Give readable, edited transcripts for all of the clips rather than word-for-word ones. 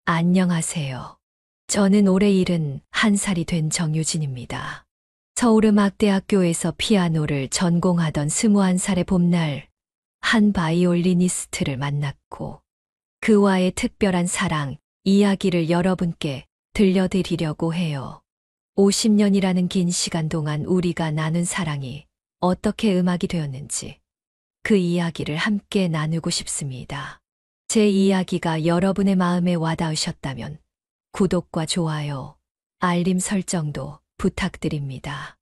안녕하세요. 저는 올해 71살이 된 정유진입니다. 서울음악대학교에서 피아노를 전공하던 21살의 봄날, 한 바이올리니스트를 만났고 그와의 특별한 사랑, 이야기를 여러분께 들려드리려고 해요. 50년이라는 긴 시간 동안 우리가 나눈 사랑이 어떻게 음악이 되었는지 그 이야기를 함께 나누고 싶습니다. 제 이야기가 여러분의 마음에 와닿으셨다면 구독과 좋아요, 알림 설정도 부탁드립니다.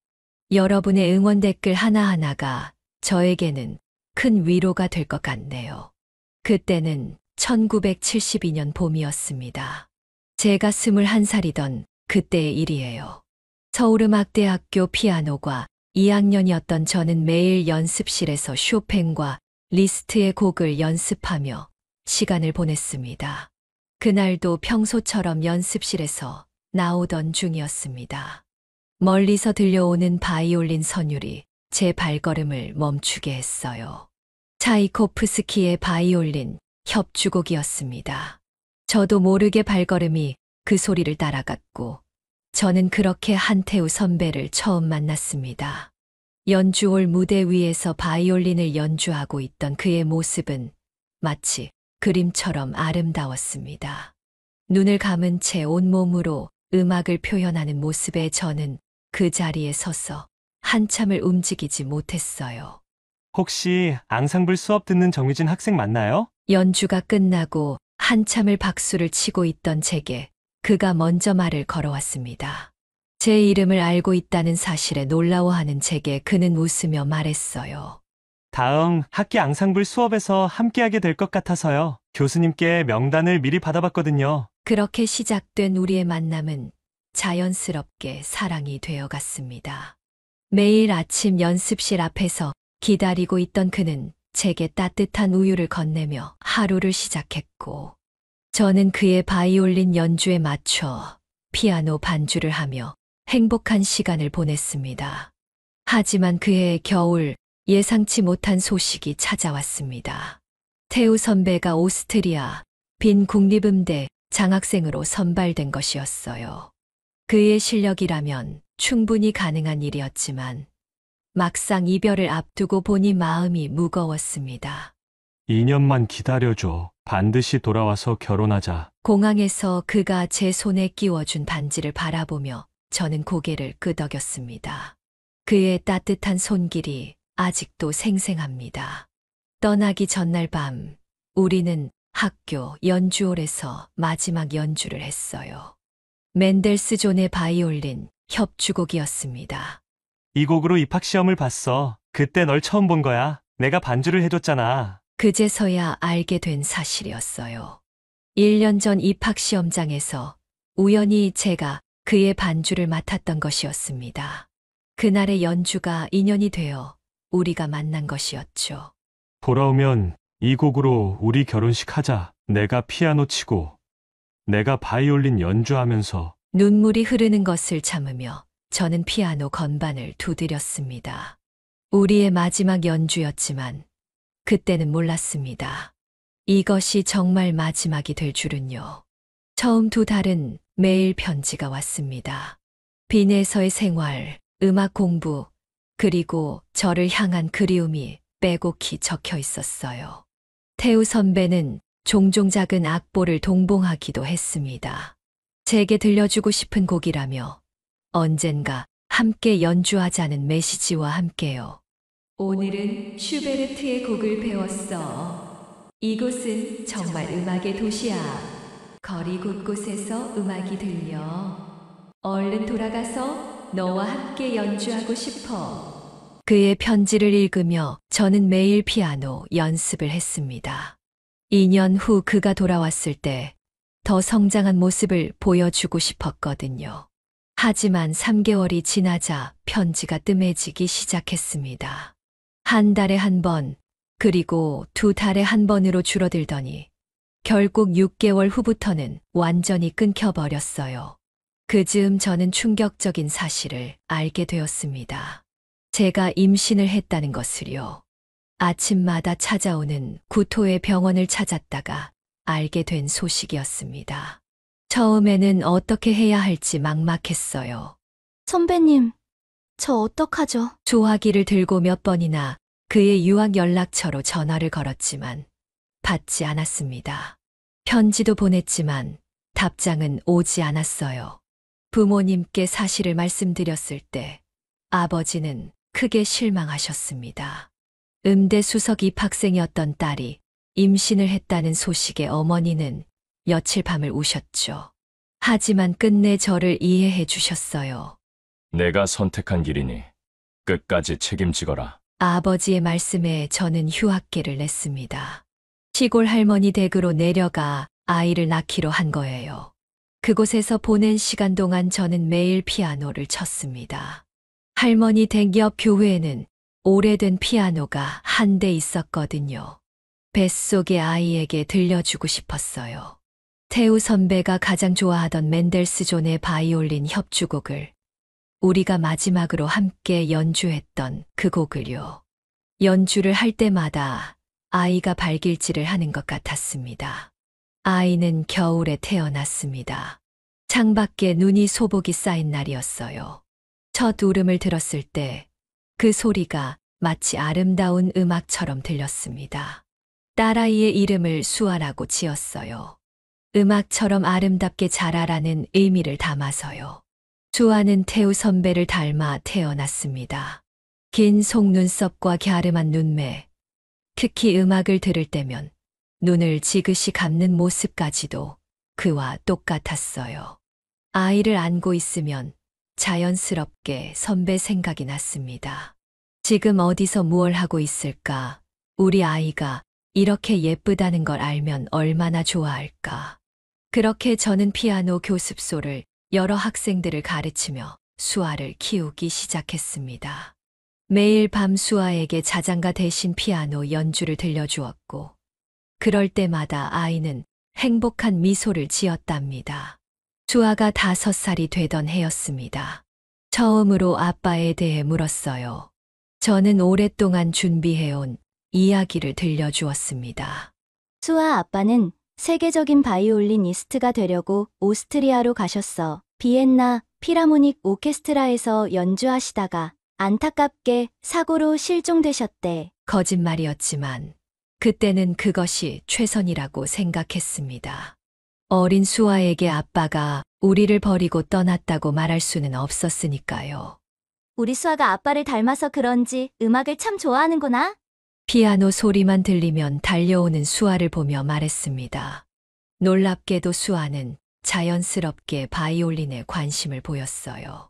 여러분의 응원 댓글 하나하나가 저에게는 큰 위로가 될 것 같네요. 그때는 1972년 봄이었습니다. 제가 21살이던 그때의 일이에요. 서울음악대학교 피아노과 2학년이었던 저는 매일 연습실에서 쇼팽과 리스트의 곡을 연습하며 시간을 보냈습니다. 그날도 평소처럼 연습실에서 나오던 중이었습니다. 멀리서 들려오는 바이올린 선율이 제 발걸음을 멈추게 했어요. 차이코프스키의 바이올린 협주곡이었습니다. 저도 모르게 발걸음이 그 소리를 따라갔고 저는 그렇게 한태우 선배를 처음 만났습니다. 연주홀 무대 위에서 바이올린을 연주하고 있던 그의 모습은 마치 그림처럼 아름다웠습니다. 눈을 감은 채 온몸으로 음악을 표현하는 모습에 저는 그 자리에 서서 한참을 움직이지 못했어요. 혹시 앙상블 수업 듣는 정유진 학생 맞나요? 연주가 끝나고 한참을 박수를 치고 있던 제게 그가 먼저 말을 걸어왔습니다. 제 이름을 알고 있다는 사실에 놀라워하는 제게 그는 웃으며 말했어요. 다음 학기 앙상블 수업에서 함께하게 될 것 같아서요. 교수님께 명단을 미리 받아봤거든요. 그렇게 시작된 우리의 만남은 자연스럽게 사랑이 되어갔습니다. 매일 아침 연습실 앞에서 기다리고 있던 그는 제게 따뜻한 우유를 건네며 하루를 시작했고, 저는 그의 바이올린 연주에 맞춰 피아노 반주를 하며 행복한 시간을 보냈습니다. 하지만 그해 겨울 예상치 못한 소식이 찾아왔습니다. 태우 선배가 오스트리아 빈 국립음대 장학생으로 선발된 것이었어요. 그의 실력이라면 충분히 가능한 일이었지만 막상 이별을 앞두고 보니 마음이 무거웠습니다. 2년만 기다려줘. 반드시 돌아와서 결혼하자. 공항에서 그가 제 손에 끼워준 반지를 바라보며 저는 고개를 끄덕였습니다. 그의 따뜻한 손길이 아직도 생생합니다. 떠나기 전날 밤, 우리는 학교 연주홀에서 마지막 연주를 했어요. 멘델스존의 바이올린 협주곡이었습니다. 이 곡으로 입학시험을 봤어. 그때 널 처음 본 거야. 내가 반주를 해줬잖아. 그제서야 알게 된 사실이었어요. 1년 전 입학시험장에서 우연히 제가 그의 반주를 맡았던 것이었습니다. 그날의 연주가 인연이 되어 우리가 만난 것이었죠. 돌아오면 이 곡으로 우리 결혼식 하자. 내가 피아노 치고 내가 바이올린 연주하면서. 눈물이 흐르는 것을 참으며 저는 피아노 건반을 두드렸습니다. 우리의 마지막 연주였지만 그때는 몰랐습니다. 이것이 정말 마지막이 될 줄은요. 처음 두 달은 매일 편지가 왔습니다. 빈에서의 생활, 음악 공부, 그리고 저를 향한 그리움이 빼곡히 적혀 있었어요. 태우 선배는 종종 작은 악보를 동봉하기도 했습니다. 제게 들려주고 싶은 곡이라며 언젠가 함께 연주하자는 메시지와 함께요. 오늘은 슈베르트의 곡을 배웠어. 이곳은 정말 음악의 도시야. 거리 곳곳에서 음악이 들려. 얼른 돌아가서 너와 함께 연주하고 싶어. 그의 편지를 읽으며 저는 매일 피아노 연습을 했습니다. 2년 후 그가 돌아왔을 때 더 성장한 모습을 보여주고 싶었거든요. 하지만 3개월이 지나자 편지가 뜸해지기 시작했습니다. 한 달에 한 번, 그리고 2달에 한 번으로 줄어들더니 결국 6개월 후부터는 완전히 끊겨버렸어요. 그 즈음 저는 충격적인 사실을 알게 되었습니다. 제가 임신을 했다는 것을요. 아침마다 찾아오는 구토의 병원을 찾았다가 알게 된 소식이었습니다. 처음에는 어떻게 해야 할지 막막했어요. 선배님, 저 어떡하죠? 수화기를 들고 몇 번이나 그의 유학 연락처로 전화를 걸었지만 받지 않았습니다. 편지도 보냈지만 답장은 오지 않았어요. 부모님께 사실을 말씀드렸을 때 아버지는 크게 실망하셨습니다. 음대 수석 입학생이었던 딸이 임신을 했다는 소식에 어머니는 며칠 밤을 우셨죠. 하지만 끝내 저를 이해해 주셨어요. 내가 선택한 길이니 끝까지 책임지거라. 아버지의 말씀에 저는 휴학계를 냈습니다. 시골 할머니 댁으로 내려가 아이를 낳기로 한 거예요. 그곳에서 보낸 시간 동안 저는 매일 피아노를 쳤습니다. 할머니 댁 옆 교회에는 오래된 피아노가 한 대 있었거든요. 뱃속의 아이에게 들려주고 싶었어요. 태우 선배가 가장 좋아하던 멘델스존의 바이올린 협주곡을 우리가 마지막으로 함께 연주했던 그 곡을요. 연주를 할 때마다 아이가 발길질을 하는 것 같았습니다. 아이는 겨울에 태어났습니다. 창밖에 눈이 소복이 쌓인 날이었어요. 첫 울음을 들었을 때 그 소리가 마치 아름다운 음악처럼 들렸습니다. 딸아이의 이름을 수아라고 지었어요. 음악처럼 아름답게 자라라는 의미를 담아서요. 수아는 태우 선배를 닮아 태어났습니다. 긴 속눈썹과 갸름한 눈매, 특히 음악을 들을 때면 눈을 지그시 감는 모습까지도 그와 똑같았어요. 아이를 안고 있으면 자연스럽게 선배 생각이 났습니다. 지금 어디서 무얼 하고 있을까? 우리 아이가 이렇게 예쁘다는 걸 알면 얼마나 좋아할까? 그렇게 저는 피아노 교습소를 여러 학생들을 가르치며 수아를 키우기 시작했습니다. 매일 밤 수아에게 자장가 대신 피아노 연주를 들려주었고, 그럴 때마다 아이는 행복한 미소를 지었답니다. 수아가 5살이 되던 해였습니다. 처음으로 아빠에 대해 물었어요. 저는 오랫동안 준비해온 이야기를 들려주었습니다. 수아 아빠는 세계적인 바이올리니스트가 되려고 오스트리아로 가셨어. 비엔나 피라모닉 오케스트라에서 연주하시다가 안타깝게 사고로 실종되셨대. 거짓말이었지만 그때는 그것이 최선이라고 생각했습니다. 어린 수아에게 아빠가 우리를 버리고 떠났다고 말할 수는 없었으니까요. 우리 수아가 아빠를 닮아서 그런지 음악을 참 좋아하는구나. 피아노 소리만 들리면 달려오는 수아를 보며 말했습니다. 놀랍게도 수아는 자연스럽게 바이올린에 관심을 보였어요.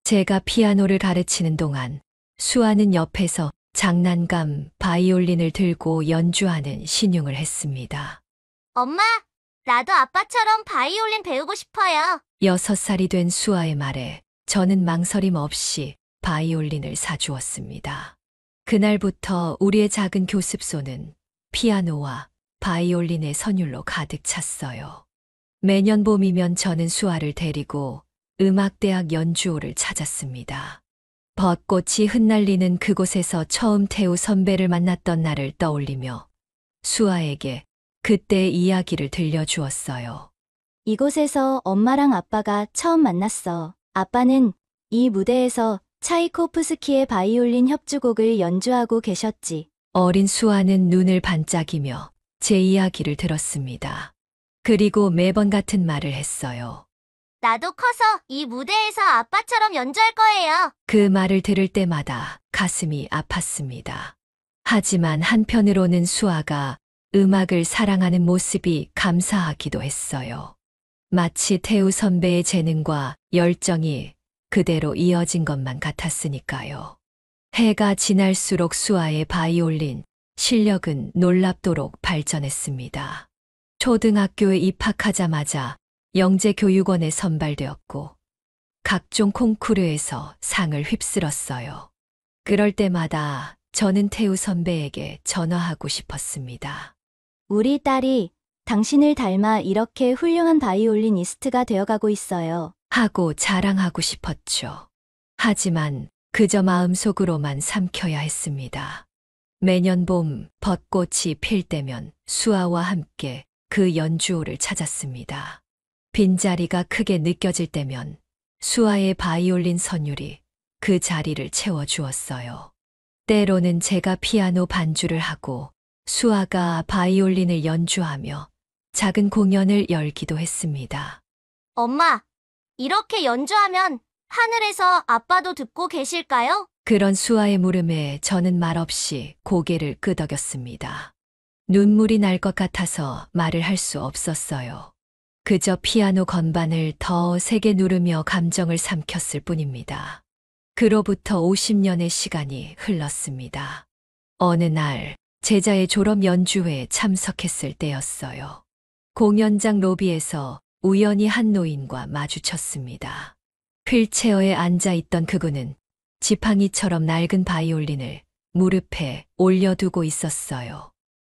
제가 피아노를 가르치는 동안 수아는 옆에서 장난감 바이올린을 들고 연주하는 신용을 했습니다. 엄마, 나도 아빠처럼 바이올린 배우고 싶어요. 6살이 된 수아의 말에 저는 망설임 없이 바이올린을 사주었습니다. 그날부터 우리의 작은 교습소는 피아노와 바이올린의 선율로 가득 찼어요. 매년 봄이면 저는 수아를 데리고 음악대학 연주호를 찾았습니다. 벚꽃이 흩날리는 그곳에서 처음 태우 선배를 만났던 날을 떠올리며 수아에게 그때의 이야기를 들려주었어요. 이곳에서 엄마랑 아빠가 처음 만났어. 아빠는 이 무대에서 차이코프스키의 바이올린 협주곡을 연주하고 계셨지. 어린 수아는 눈을 반짝이며 제 이야기를 들었습니다. 그리고 매번 같은 말을 했어요. 나도 커서 이 무대에서 아빠처럼 연주할 거예요. 그 말을 들을 때마다 가슴이 아팠습니다. 하지만 한편으로는 수아가 음악을 사랑하는 모습이 감사하기도 했어요. 마치 태우 선배의 재능과 열정이 그대로 이어진 것만 같았으니까요. 해가 지날수록 수아의 바이올린 실력은 놀랍도록 발전했습니다. 초등학교에 입학하자마자 영재교육원에 선발되었고 각종 콩쿠르에서 상을 휩쓸었어요. 그럴 때마다 저는 태우 선배에게 전화하고 싶었습니다. 우리 딸이 당신을 닮아 이렇게 훌륭한 바이올리니스트가 되어가고 있어요. 하고 자랑하고 싶었죠. 하지만 그저 마음속으로만 삼켜야 했습니다. 매년 봄 벚꽃이 필 때면 수아와 함께 그 연주호를 찾았습니다. 빈자리가 크게 느껴질 때면 수아의 바이올린 선율이 그 자리를 채워주었어요. 때로는 제가 피아노 반주를 하고 수아가 바이올린을 연주하며 작은 공연을 열기도 했습니다. 엄마, 이렇게 연주하면 하늘에서 아빠도 듣고 계실까요? 그런 수아의 물음에 저는 말없이 고개를 끄덕였습니다. 눈물이 날 것 같아서 말을 할 수 없었어요. 그저 피아노 건반을 더 세게 누르며 감정을 삼켰을 뿐입니다. 그로부터 50년의 시간이 흘렀습니다. 어느 날 제자의 졸업 연주회에 참석했을 때였어요. 공연장 로비에서 우연히 한 노인과 마주쳤습니다. 휠체어에 앉아있던 그분은 지팡이처럼 낡은 바이올린을 무릎에 올려두고 있었어요.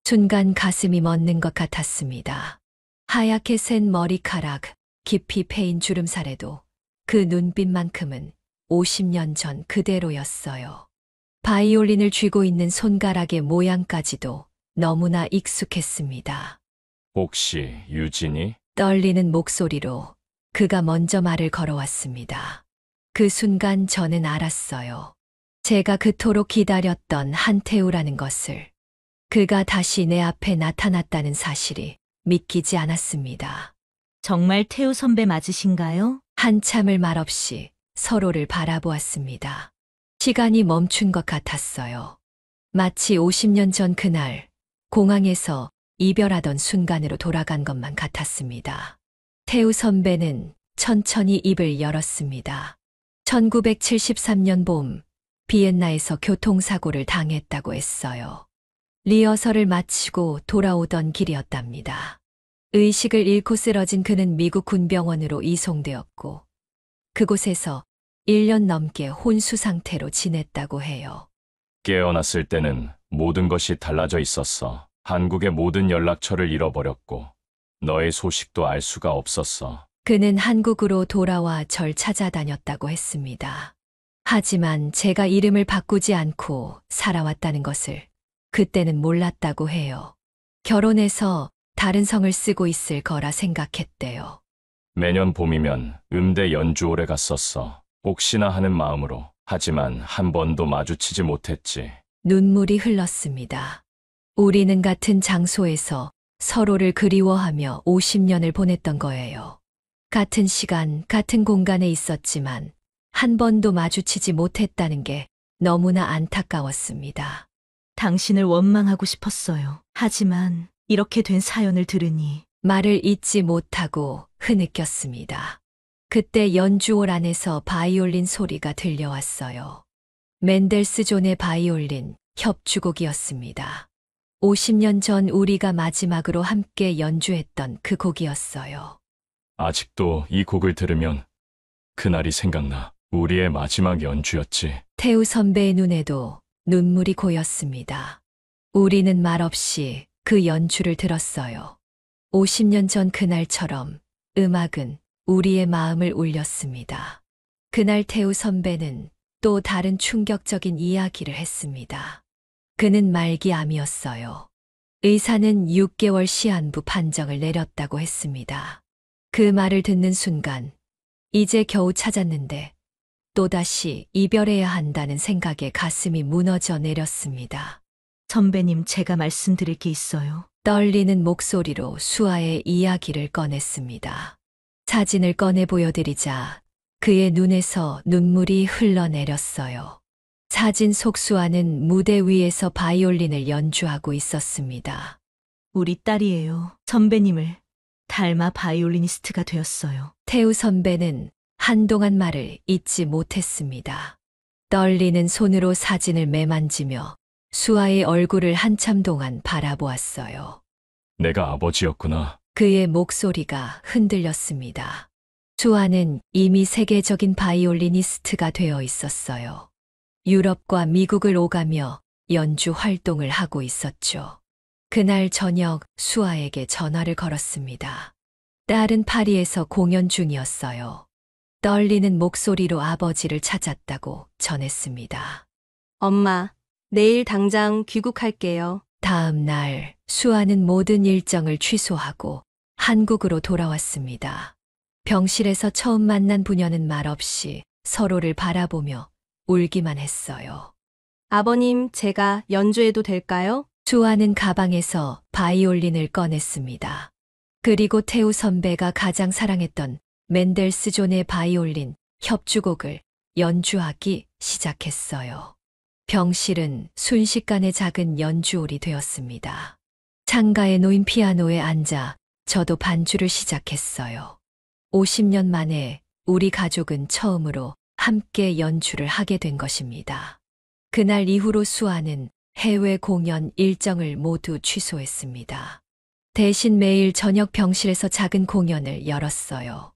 순간 가슴이 멎는 것 같았습니다. 하얗게 센 머리카락, 깊이 패인 주름살에도 그 눈빛만큼은 50년 전 그대로였어요. 바이올린을 쥐고 있는 손가락의 모양까지도 너무나 익숙했습니다. 혹시 유진이? 떨리는 목소리로 그가 먼저 말을 걸어왔습니다. 그 순간 저는 알았어요. 제가 그토록 기다렸던 한태우라는 것을. 그가 다시 내 앞에 나타났다는 사실이 믿기지 않았습니다. 정말 태우 선배 맞으신가요? 한참을 말없이 서로를 바라보았습니다. 시간이 멈춘 것 같았어요. 마치 50년 전 그날 공항에서 이별하던 순간으로 돌아간 것만 같았습니다. 태우 선배는 천천히 입을 열었습니다. 1973년 봄 비엔나에서 교통사고를 당했다고 했어요. 리허설을 마치고 돌아오던 길이었답니다. 의식을 잃고 쓰러진 그는 미국 군병원으로 이송되었고 그곳에서 1년 넘게 혼수 상태로 지냈다고 해요. 깨어났을 때는 모든 것이 달라져 있었어. 한국의 모든 연락처를 잃어버렸고 너의 소식도 알 수가 없었어. 그는 한국으로 돌아와 절 찾아다녔다고 했습니다. 하지만 제가 이름을 바꾸지 않고 살아왔다는 것을 그때는 몰랐다고 해요. 결혼해서 다른 성을 쓰고 있을 거라 생각했대요. 매년 봄이면 음대 연주홀에 갔었어. 혹시나 하는 마음으로. 하지만 한 번도 마주치지 못했지. 눈물이 흘렀습니다. 우리는 같은 장소에서 서로를 그리워하며 50년을 보냈던 거예요. 같은 시간, 같은 공간에 있었지만 한 번도 마주치지 못했다는 게 너무나 안타까웠습니다. 당신을 원망하고 싶었어요. 하지만 이렇게 된 사연을 들으니 말을 잇지 못하고 흐느꼈습니다. 그때 연주홀 안에서 바이올린 소리가 들려왔어요. 멘델스존의 바이올린 협주곡이었습니다. 50년 전 우리가 마지막으로 함께 연주했던 그 곡이었어요. 아직도 이 곡을 들으면 그날이 생각나. 우리의 마지막 연주였지. 태우 선배의 눈에도 눈물이 고였습니다. 우리는 말없이 그 연주를 들었어요. 50년 전 그날처럼 음악은 우리의 마음을 울렸습니다. 그날 태우 선배는 또 다른 충격적인 이야기를 했습니다. 그는 말기암이었어요. 의사는 6개월 시한부 판정을 내렸다고 했습니다. 그 말을 듣는 순간 이제 겨우 찾았는데 또다시 이별해야 한다는 생각에 가슴이 무너져 내렸습니다. 선배님 제가 말씀드릴 게 있어요. 떨리는 목소리로 수아의 이야기를 꺼냈습니다. 사진을 꺼내 보여드리자 그의 눈에서 눈물이 흘러내렸어요. 사진 속 수아는 무대 위에서 바이올린을 연주하고 있었습니다. 우리 딸이에요. 선배님을 닮아 바이올리니스트가 되었어요. 태우 선배는 한동안 말을 잇지 못했습니다. 떨리는 손으로 사진을 매만지며 수아의 얼굴을 한참 동안 바라보았어요. 내가 아버지였구나. 그의 목소리가 흔들렸습니다. 수아는 이미 세계적인 바이올리니스트가 되어 있었어요. 유럽과 미국을 오가며 연주 활동을 하고 있었죠. 그날 저녁 수아에게 전화를 걸었습니다. 딸은 파리에서 공연 중이었어요. 떨리는 목소리로 아버지를 찾았다고 전했습니다. 엄마, 내일 당장 귀국할게요. 다음 날 수아는 모든 일정을 취소하고 한국으로 돌아왔습니다. 병실에서 처음 만난 부녀는 말없이 서로를 바라보며 울기만 했어요. 아버님, 제가 연주해도 될까요? 수아는 가방에서 바이올린을 꺼냈습니다. 그리고 태우 선배가 가장 사랑했던 멘델스존의 바이올린 협주곡을 연주하기 시작했어요. 병실은 순식간에 작은 연주홀이 되었습니다. 창가에 놓인 피아노에 앉아 저도 반주를 시작했어요. 50년 만에 우리 가족은 처음으로 함께 연주를 하게 된 것입니다. 그날 이후로 수아는 해외 공연 일정을 모두 취소했습니다. 대신 매일 저녁 병실에서 작은 공연을 열었어요.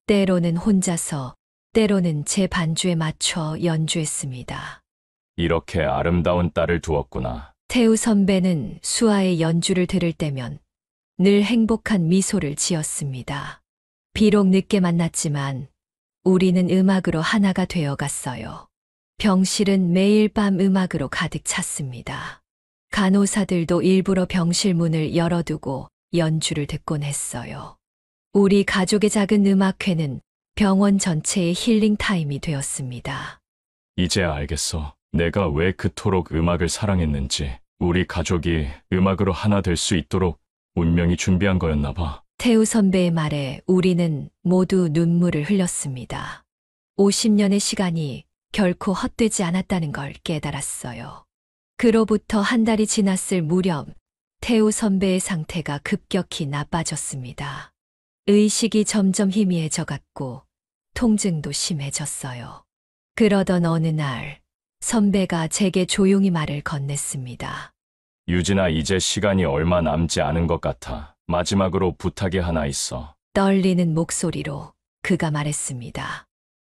때로는 혼자서, 때로는 제 반주에 맞춰 연주했습니다. 이렇게 아름다운 딸을 두었구나. 태우 선배는 수아의 연주를 들을 때면 늘 행복한 미소를 지었습니다. 비록 늦게 만났지만 우리는 음악으로 하나가 되어 갔어요. 병실은 매일 밤 음악으로 가득 찼습니다. 간호사들도 일부러 병실 문을 열어두고 연주를 듣곤 했어요. 우리 가족의 작은 음악회는 병원 전체의 힐링 타임이 되었습니다. 이제 알겠어. 내가 왜 그토록 음악을 사랑했는지. 우리 가족이 음악으로 하나 될 수 있도록 운명이 준비한 거였나 봐. 태우 선배의 말에 우리는 모두 눈물을 흘렸습니다. 50년의 시간이 결코 헛되지 않았다는 걸 깨달았어요. 그로부터 한 달이 지났을 무렵 태우 선배의 상태가 급격히 나빠졌습니다. 의식이 점점 희미해져 갔고 통증도 심해졌어요. 그러던 어느 날 선배가 제게 조용히 말을 건넸습니다. 유진아, 이제 시간이 얼마 남지 않은 것 같아. 마지막으로 부탁이 하나 있어. 떨리는 목소리로 그가 말했습니다.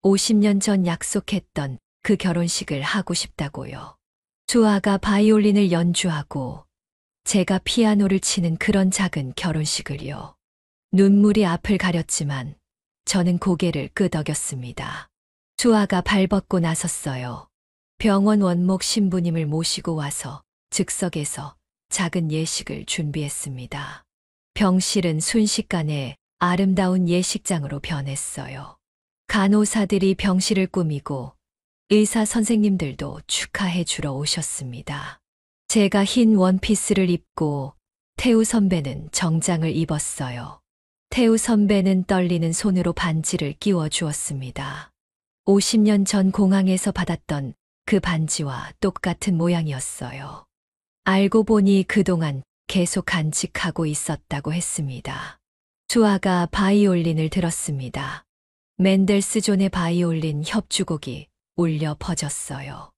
50년 전 약속했던 그 결혼식을 하고 싶다고요. 수아가 바이올린을 연주하고 제가 피아노를 치는 그런 작은 결혼식을요. 눈물이 앞을 가렸지만 저는 고개를 끄덕였습니다. 수아가 발벗고 나섰어요. 병원 원목 신부님을 모시고 와서 즉석에서 작은 예식을 준비했습니다. 병실은 순식간에 아름다운 예식장으로 변했어요. 간호사들이 병실을 꾸미고 의사 선생님들도 축하해 주러 오셨습니다. 제가 흰 원피스를 입고 태우 선배는 정장을 입었어요. 태우 선배는 떨리는 손으로 반지를 끼워 주었습니다. 50년 전 공항에서 받았던 그 반지와 똑같은 모양이었어요. 알고 보니 그동안 계속 간직하고 있었다고 했습니다. 수아가 바이올린을 들었습니다. 멘델스존의 바이올린 협주곡이 울려 퍼졌어요.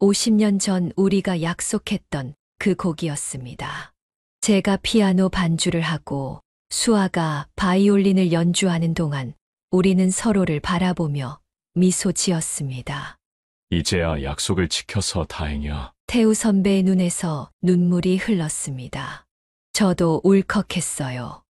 50년 전 우리가 약속했던 그 곡이었습니다. 제가 피아노 반주를 하고 수아가 바이올린을 연주하는 동안 우리는 서로를 바라보며 미소 지었습니다. 이제야 약속을 지켜서 다행이야. 태우 선배의 눈에서 눈물이 흘렀습니다. 저도 울컥했어요.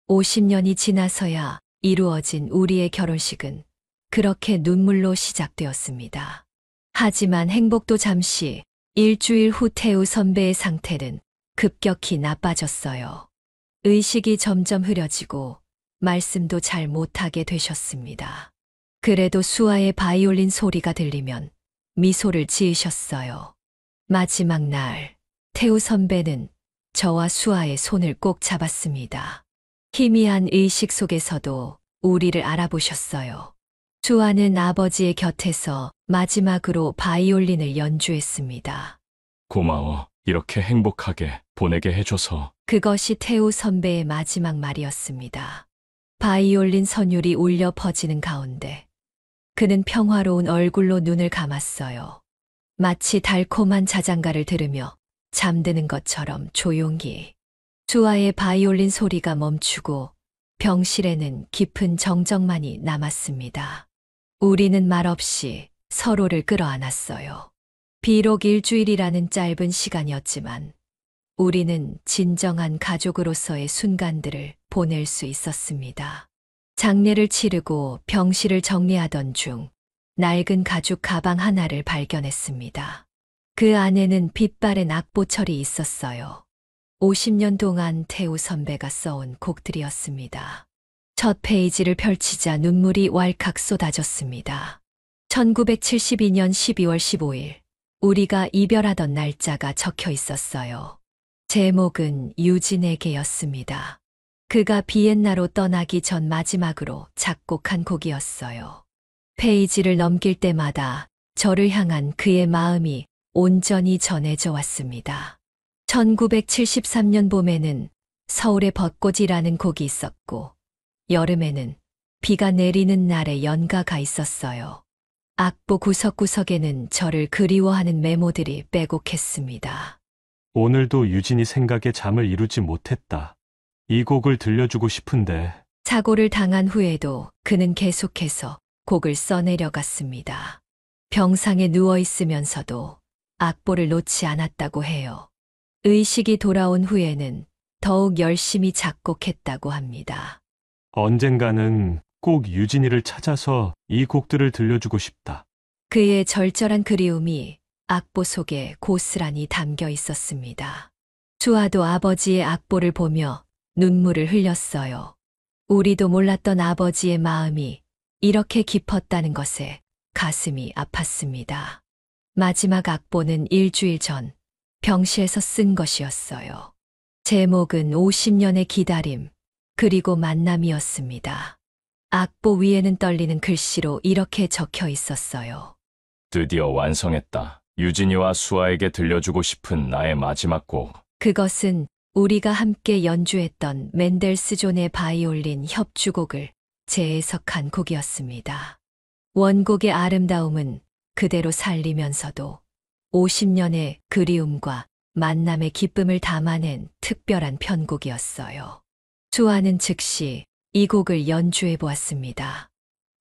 50년이 지나서야 이루어진 우리의 결혼식은 그렇게 눈물로 시작되었습니다. 하지만 행복도 잠시, 일주일 후 태우 선배의 상태는 급격히 나빠졌어요. 의식이 점점 흐려지고 말씀도 잘 못하게 되셨습니다. 그래도 수아의 바이올린 소리가 들리면 미소를 지으셨어요. 마지막 날, 태우 선배는 저와 수아의 손을 꼭 잡았습니다. 희미한 의식 속에서도 우리를 알아보셨어요. 수아는 아버지의 곁에서 마지막으로 바이올린을 연주했습니다. 고마워. 이렇게 행복하게 보내게 해줘서. 그것이 태우 선배의 마지막 말이었습니다. 바이올린 선율이 울려 퍼지는 가운데 그는 평화로운 얼굴로 눈을 감았어요. 마치 달콤한 자장가를 들으며 잠드는 것처럼 조용히. 수아의 바이올린 소리가 멈추고 병실에는 깊은 정적만이 남았습니다. 우리는 말없이 서로를 끌어안았어요. 비록 일주일이라는 짧은 시간이었지만 우리는 진정한 가족으로서의 순간들을 보낼 수 있었습니다. 장례를 치르고 병실을 정리하던 중 낡은 가죽 가방 하나를 발견했습니다. 그 안에는 빛바랜 악보철이 있었어요. 50년 동안 태우 선배가 써온 곡들이었습니다. 첫 페이지를 펼치자 눈물이 왈칵 쏟아졌습니다. 1972년 12월 15일, 우리가 이별하던 날짜가 적혀 있었어요. 제목은 유진에게였습니다. 그가 비엔나로 떠나기 전 마지막으로 작곡한 곡이었어요. 페이지를 넘길 때마다 저를 향한 그의 마음이 온전히 전해져 왔습니다. 1973년 봄에는 서울의 벚꽃이라는 곡이 있었고, 여름에는 비가 내리는 날에 연가가 있었어요. 악보 구석구석에는 저를 그리워하는 메모들이 빼곡했습니다. 오늘도 유진이 생각에 잠을 이루지 못했다. 이 곡을 들려주고 싶은데 사고를 당한 후에도 그는 계속해서 곡을 써내려갔습니다. 병상에 누워 있으면서도 악보를 놓지 않았다고 해요. 의식이 돌아온 후에는 더욱 열심히 작곡했다고 합니다. 언젠가는 꼭 유진이를 찾아서 이 곡들을 들려주고 싶다. 그의 절절한 그리움이 악보 속에 고스란히 담겨 있었습니다. 수아도 아버지의 악보를 보며 눈물을 흘렸어요. 우리도 몰랐던 아버지의 마음이 이렇게 깊었다는 것에 가슴이 아팠습니다. 마지막 악보는 일주일 전 병실에서 쓴 것이었어요. 제목은 50년의 기다림, 그리고 만남이었습니다. 악보 위에는 떨리는 글씨로 이렇게 적혀 있었어요. 드디어 완성했다. 유진이와 수아에게 들려주고 싶은 나의 마지막 곡. 그것은 우리가 함께 연주했던 멘델스존의 바이올린 협주곡을 재해석한 곡이었습니다. 원곡의 아름다움은 그대로 살리면서도 50년의 그리움과 만남의 기쁨을 담아낸 특별한 편곡이었어요. 수아는 즉시 이 곡을 연주해 보았습니다.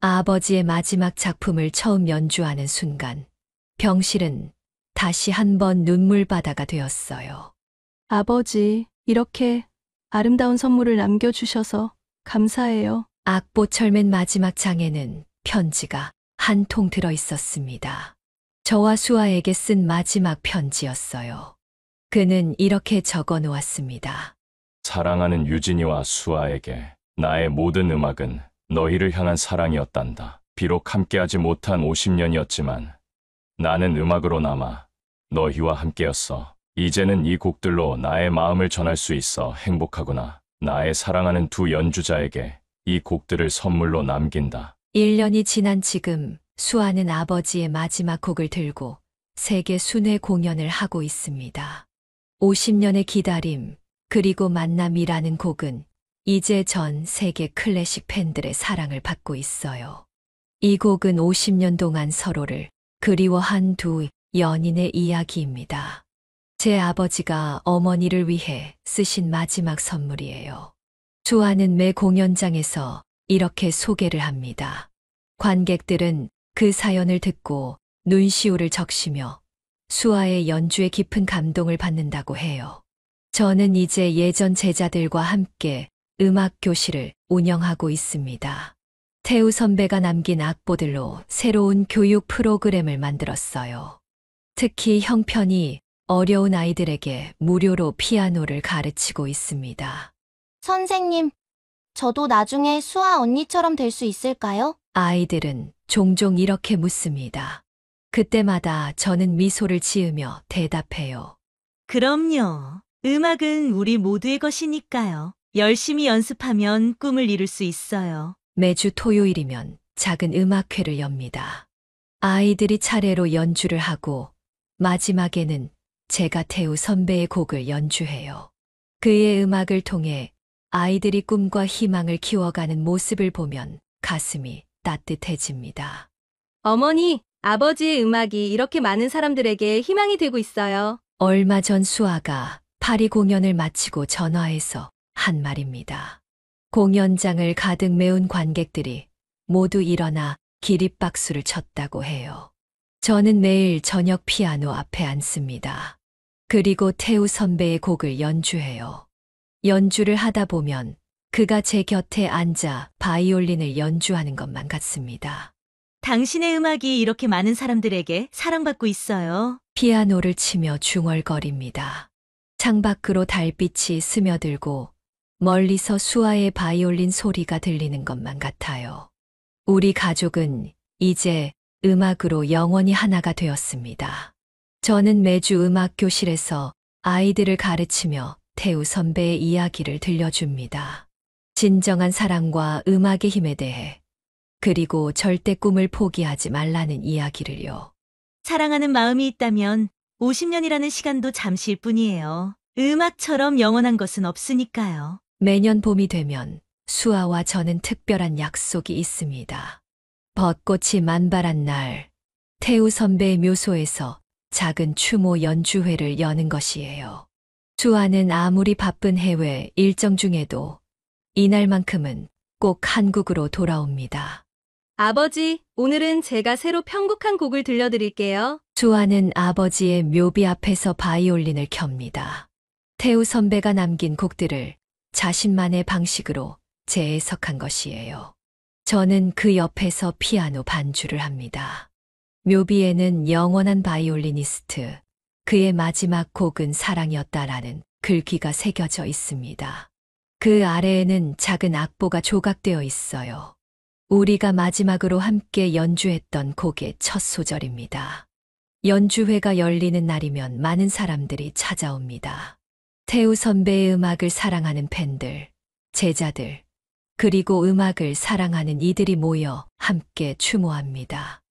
아버지의 마지막 작품을 처음 연주하는 순간, 병실은 다시 한번 눈물바다가 되었어요. 아버지, 이렇게 아름다운 선물을 남겨주셔서 감사해요. 악보철 맨 마지막 장에는 편지가 한 통 들어 있었습니다. 저와 수아에게 쓴 마지막 편지였어요. 그는 이렇게 적어 놓았습니다. 사랑하는 유진이와 수아에게 나의 모든 음악은 너희를 향한 사랑이었단다. 비록 함께하지 못한 50년이었지만 나는 음악으로 남아 너희와 함께였어. 이제는 이 곡들로 나의 마음을 전할 수 있어 행복하구나. 나의 사랑하는 두 연주자에게 이 곡들을 선물로 남긴다. 1년이 지난 지금 수아는 아버지의 마지막 곡을 들고 세계 순회 공연을 하고 있습니다. 50년의 기다림, 그리고 만남이라는 곡은 이제 전 세계 클래식 팬들의 사랑을 받고 있어요. 이 곡은 50년 동안 서로를 그리워한 두 연인의 이야기입니다. 제 아버지가 어머니를 위해 쓰신 마지막 선물이에요. 수아는 매 공연장에서 이렇게 소개를 합니다. 관객들은 그 사연을 듣고 눈시울을 적시며 수아의 연주에 깊은 감동을 받는다고 해요. 저는 이제 예전 제자들과 함께 음악 교실을 운영하고 있습니다. 태우 선배가 남긴 악보들로 새로운 교육 프로그램을 만들었어요. 특히 형편이 어려운 아이들에게 무료로 피아노를 가르치고 있습니다. 선생님, 저도 나중에 수아 언니처럼 될 수 있을까요? 아이들은 종종 이렇게 묻습니다. 그때마다 저는 미소를 지으며 대답해요. 그럼요. 음악은 우리 모두의 것이니까요. 열심히 연습하면 꿈을 이룰 수 있어요. 매주 토요일이면 작은 음악회를 엽니다. 아이들이 차례로 연주를 하고 마지막에는 제가 태우 선배의 곡을 연주해요. 그의 음악을 통해 아이들이 꿈과 희망을 키워가는 모습을 보면 가슴이 따뜻해집니다. 어머니, 아버지의 음악이 이렇게 많은 사람들에게 희망이 되고 있어요. 얼마 전 수아가 파리 공연을 마치고 전화해서 한 말입니다. 공연장을 가득 메운 관객들이 모두 일어나 기립박수를 쳤다고 해요. 저는 매일 저녁 피아노 앞에 앉습니다. 그리고 태우 선배의 곡을 연주해요. 연주를 하다 보면 그가 제 곁에 앉아 바이올린을 연주하는 것만 같습니다. 당신의 음악이 이렇게 많은 사람들에게 사랑받고 있어요. 피아노를 치며 중얼거립니다. 창밖으로 달빛이 스며들고 멀리서 수아의 바이올린 소리가 들리는 것만 같아요. 우리 가족은 이제 음악으로 영원히 하나가 되었습니다. 저는 매주 음악 교실에서 아이들을 가르치며 태우 선배의 이야기를 들려줍니다. 진정한 사랑과 음악의 힘에 대해, 그리고 절대 꿈을 포기하지 말라는 이야기를요. 사랑하는 마음이 있다면 50년이라는 시간도 잠시일 뿐이에요. 음악처럼 영원한 것은 없으니까요. 매년 봄이 되면 수아와 저는 특별한 약속이 있습니다. 벚꽃이 만발한 날, 태우 선배의 묘소에서 작은 추모 연주회를 여는 것이에요. 수아는 아무리 바쁜 해외 일정 중에도 이날만큼은 꼭 한국으로 돌아옵니다. 아버지, 오늘은 제가 새로 편곡한 곡을 들려드릴게요. 수아는 아버지의 묘비 앞에서 바이올린을 켭니다. 태우 선배가 남긴 곡들을 자신만의 방식으로 재해석한 것이에요. 저는 그 옆에서 피아노 반주를 합니다. 묘비에는 영원한 바이올리니스트, 그의 마지막 곡은 사랑이었다라는 글귀가 새겨져 있습니다. 그 아래에는 작은 악보가 조각되어 있어요. 우리가 마지막으로 함께 연주했던 곡의 첫 소절입니다. 연주회가 열리는 날이면 많은 사람들이 찾아옵니다. 태우 선배의 음악을 사랑하는 팬들, 제자들, 그리고 음악을 사랑하는 이들이 모여 함께 추모합니다.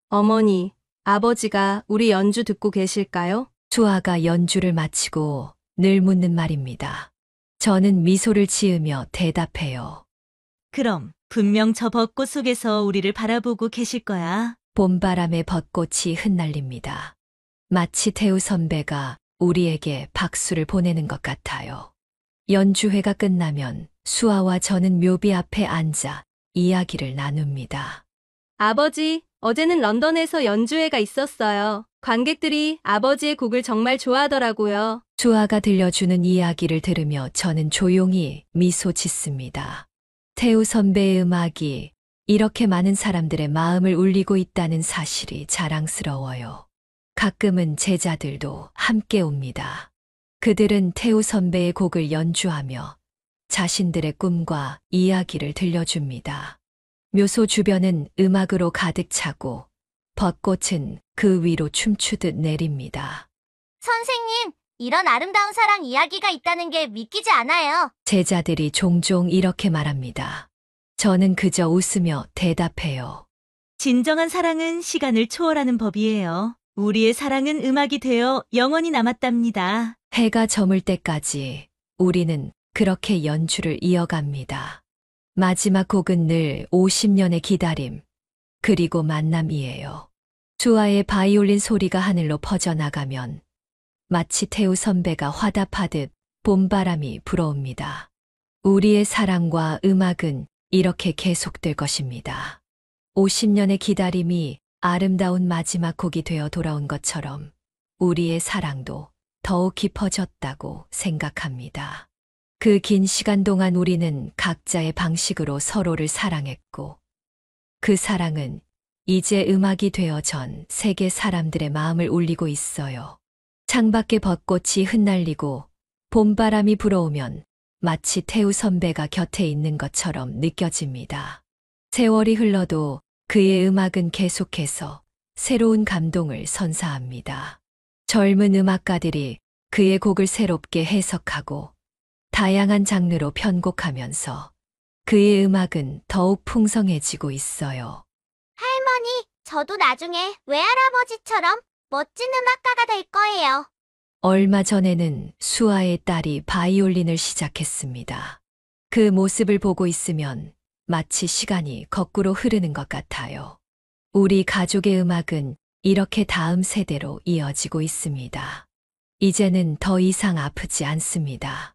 어머니, 아버지가 우리 연주 듣고 계실까요? 수아가 연주를 마치고 늘 묻는 말입니다. 저는 미소를 지으며 대답해요. 그럼 분명 저 벚꽃 속에서 우리를 바라보고 계실 거야. 봄바람에 벚꽃이 흩날립니다. 마치 태우 선배가 우리에게 박수를 보내는 것 같아요. 연주회가 끝나면 수아와 저는 묘비 앞에 앉아 이야기를 나눕니다. 아버지, 어제는 런던에서 연주회가 있었어요. 관객들이 아버지의 곡을 정말 좋아하더라고요. 수아가 들려주는 이야기를 들으며 저는 조용히 미소 짓습니다. 태우 선배의 음악이 이렇게 많은 사람들의 마음을 울리고 있다는 사실이 자랑스러워요. 가끔은 제자들도 함께 옵니다. 그들은 태우 선배의 곡을 연주하며 자신들의 꿈과 이야기를 들려줍니다. 묘소 주변은 음악으로 가득 차고 벚꽃은 그 위로 춤추듯 내립니다. 선생님, 이런 아름다운 사랑 이야기가 있다는 게 믿기지 않아요. 제자들이 종종 이렇게 말합니다. 저는 그저 웃으며 대답해요. 진정한 사랑은 시간을 초월하는 법이에요. 우리의 사랑은 음악이 되어 영원히 남았답니다. 해가 저물 때까지 우리는 그렇게 연주를 이어갑니다. 마지막 곡은 늘 50년의 기다림, 그리고 만남이에요. 수아의 바이올린 소리가 하늘로 퍼져나가면 마치 태우 선배가 화답하듯 봄바람이 불어옵니다. 우리의 사랑과 음악은 이렇게 계속될 것입니다. 50년의 기다림이 아름다운 마지막 곡이 되어 돌아온 것처럼 우리의 사랑도 더욱 깊어졌다고 생각합니다. 그 긴 시간 동안 우리는 각자의 방식으로 서로를 사랑했고, 그 사랑은 이제 음악이 되어 전 세계 사람들의 마음을 울리고 있어요. 창밖에 벚꽃이 흩날리고 봄바람이 불어오면 마치 태우 선배가 곁에 있는 것처럼 느껴집니다. 세월이 흘러도 그의 음악은 계속해서 새로운 감동을 선사합니다. 젊은 음악가들이 그의 곡을 새롭게 해석하고 다양한 장르로 편곡하면서 그의 음악은 더욱 풍성해지고 있어요. 할머니, 저도 나중에 외할아버지처럼 멋진 음악가가 될 거예요. 얼마 전에는 수아의 딸이 바이올린을 시작했습니다. 그 모습을 보고 있으면 마치 시간이 거꾸로 흐르는 것 같아요. 우리 가족의 음악은 이렇게 다음 세대로 이어지고 있습니다. 이제는 더 이상 아프지 않습니다.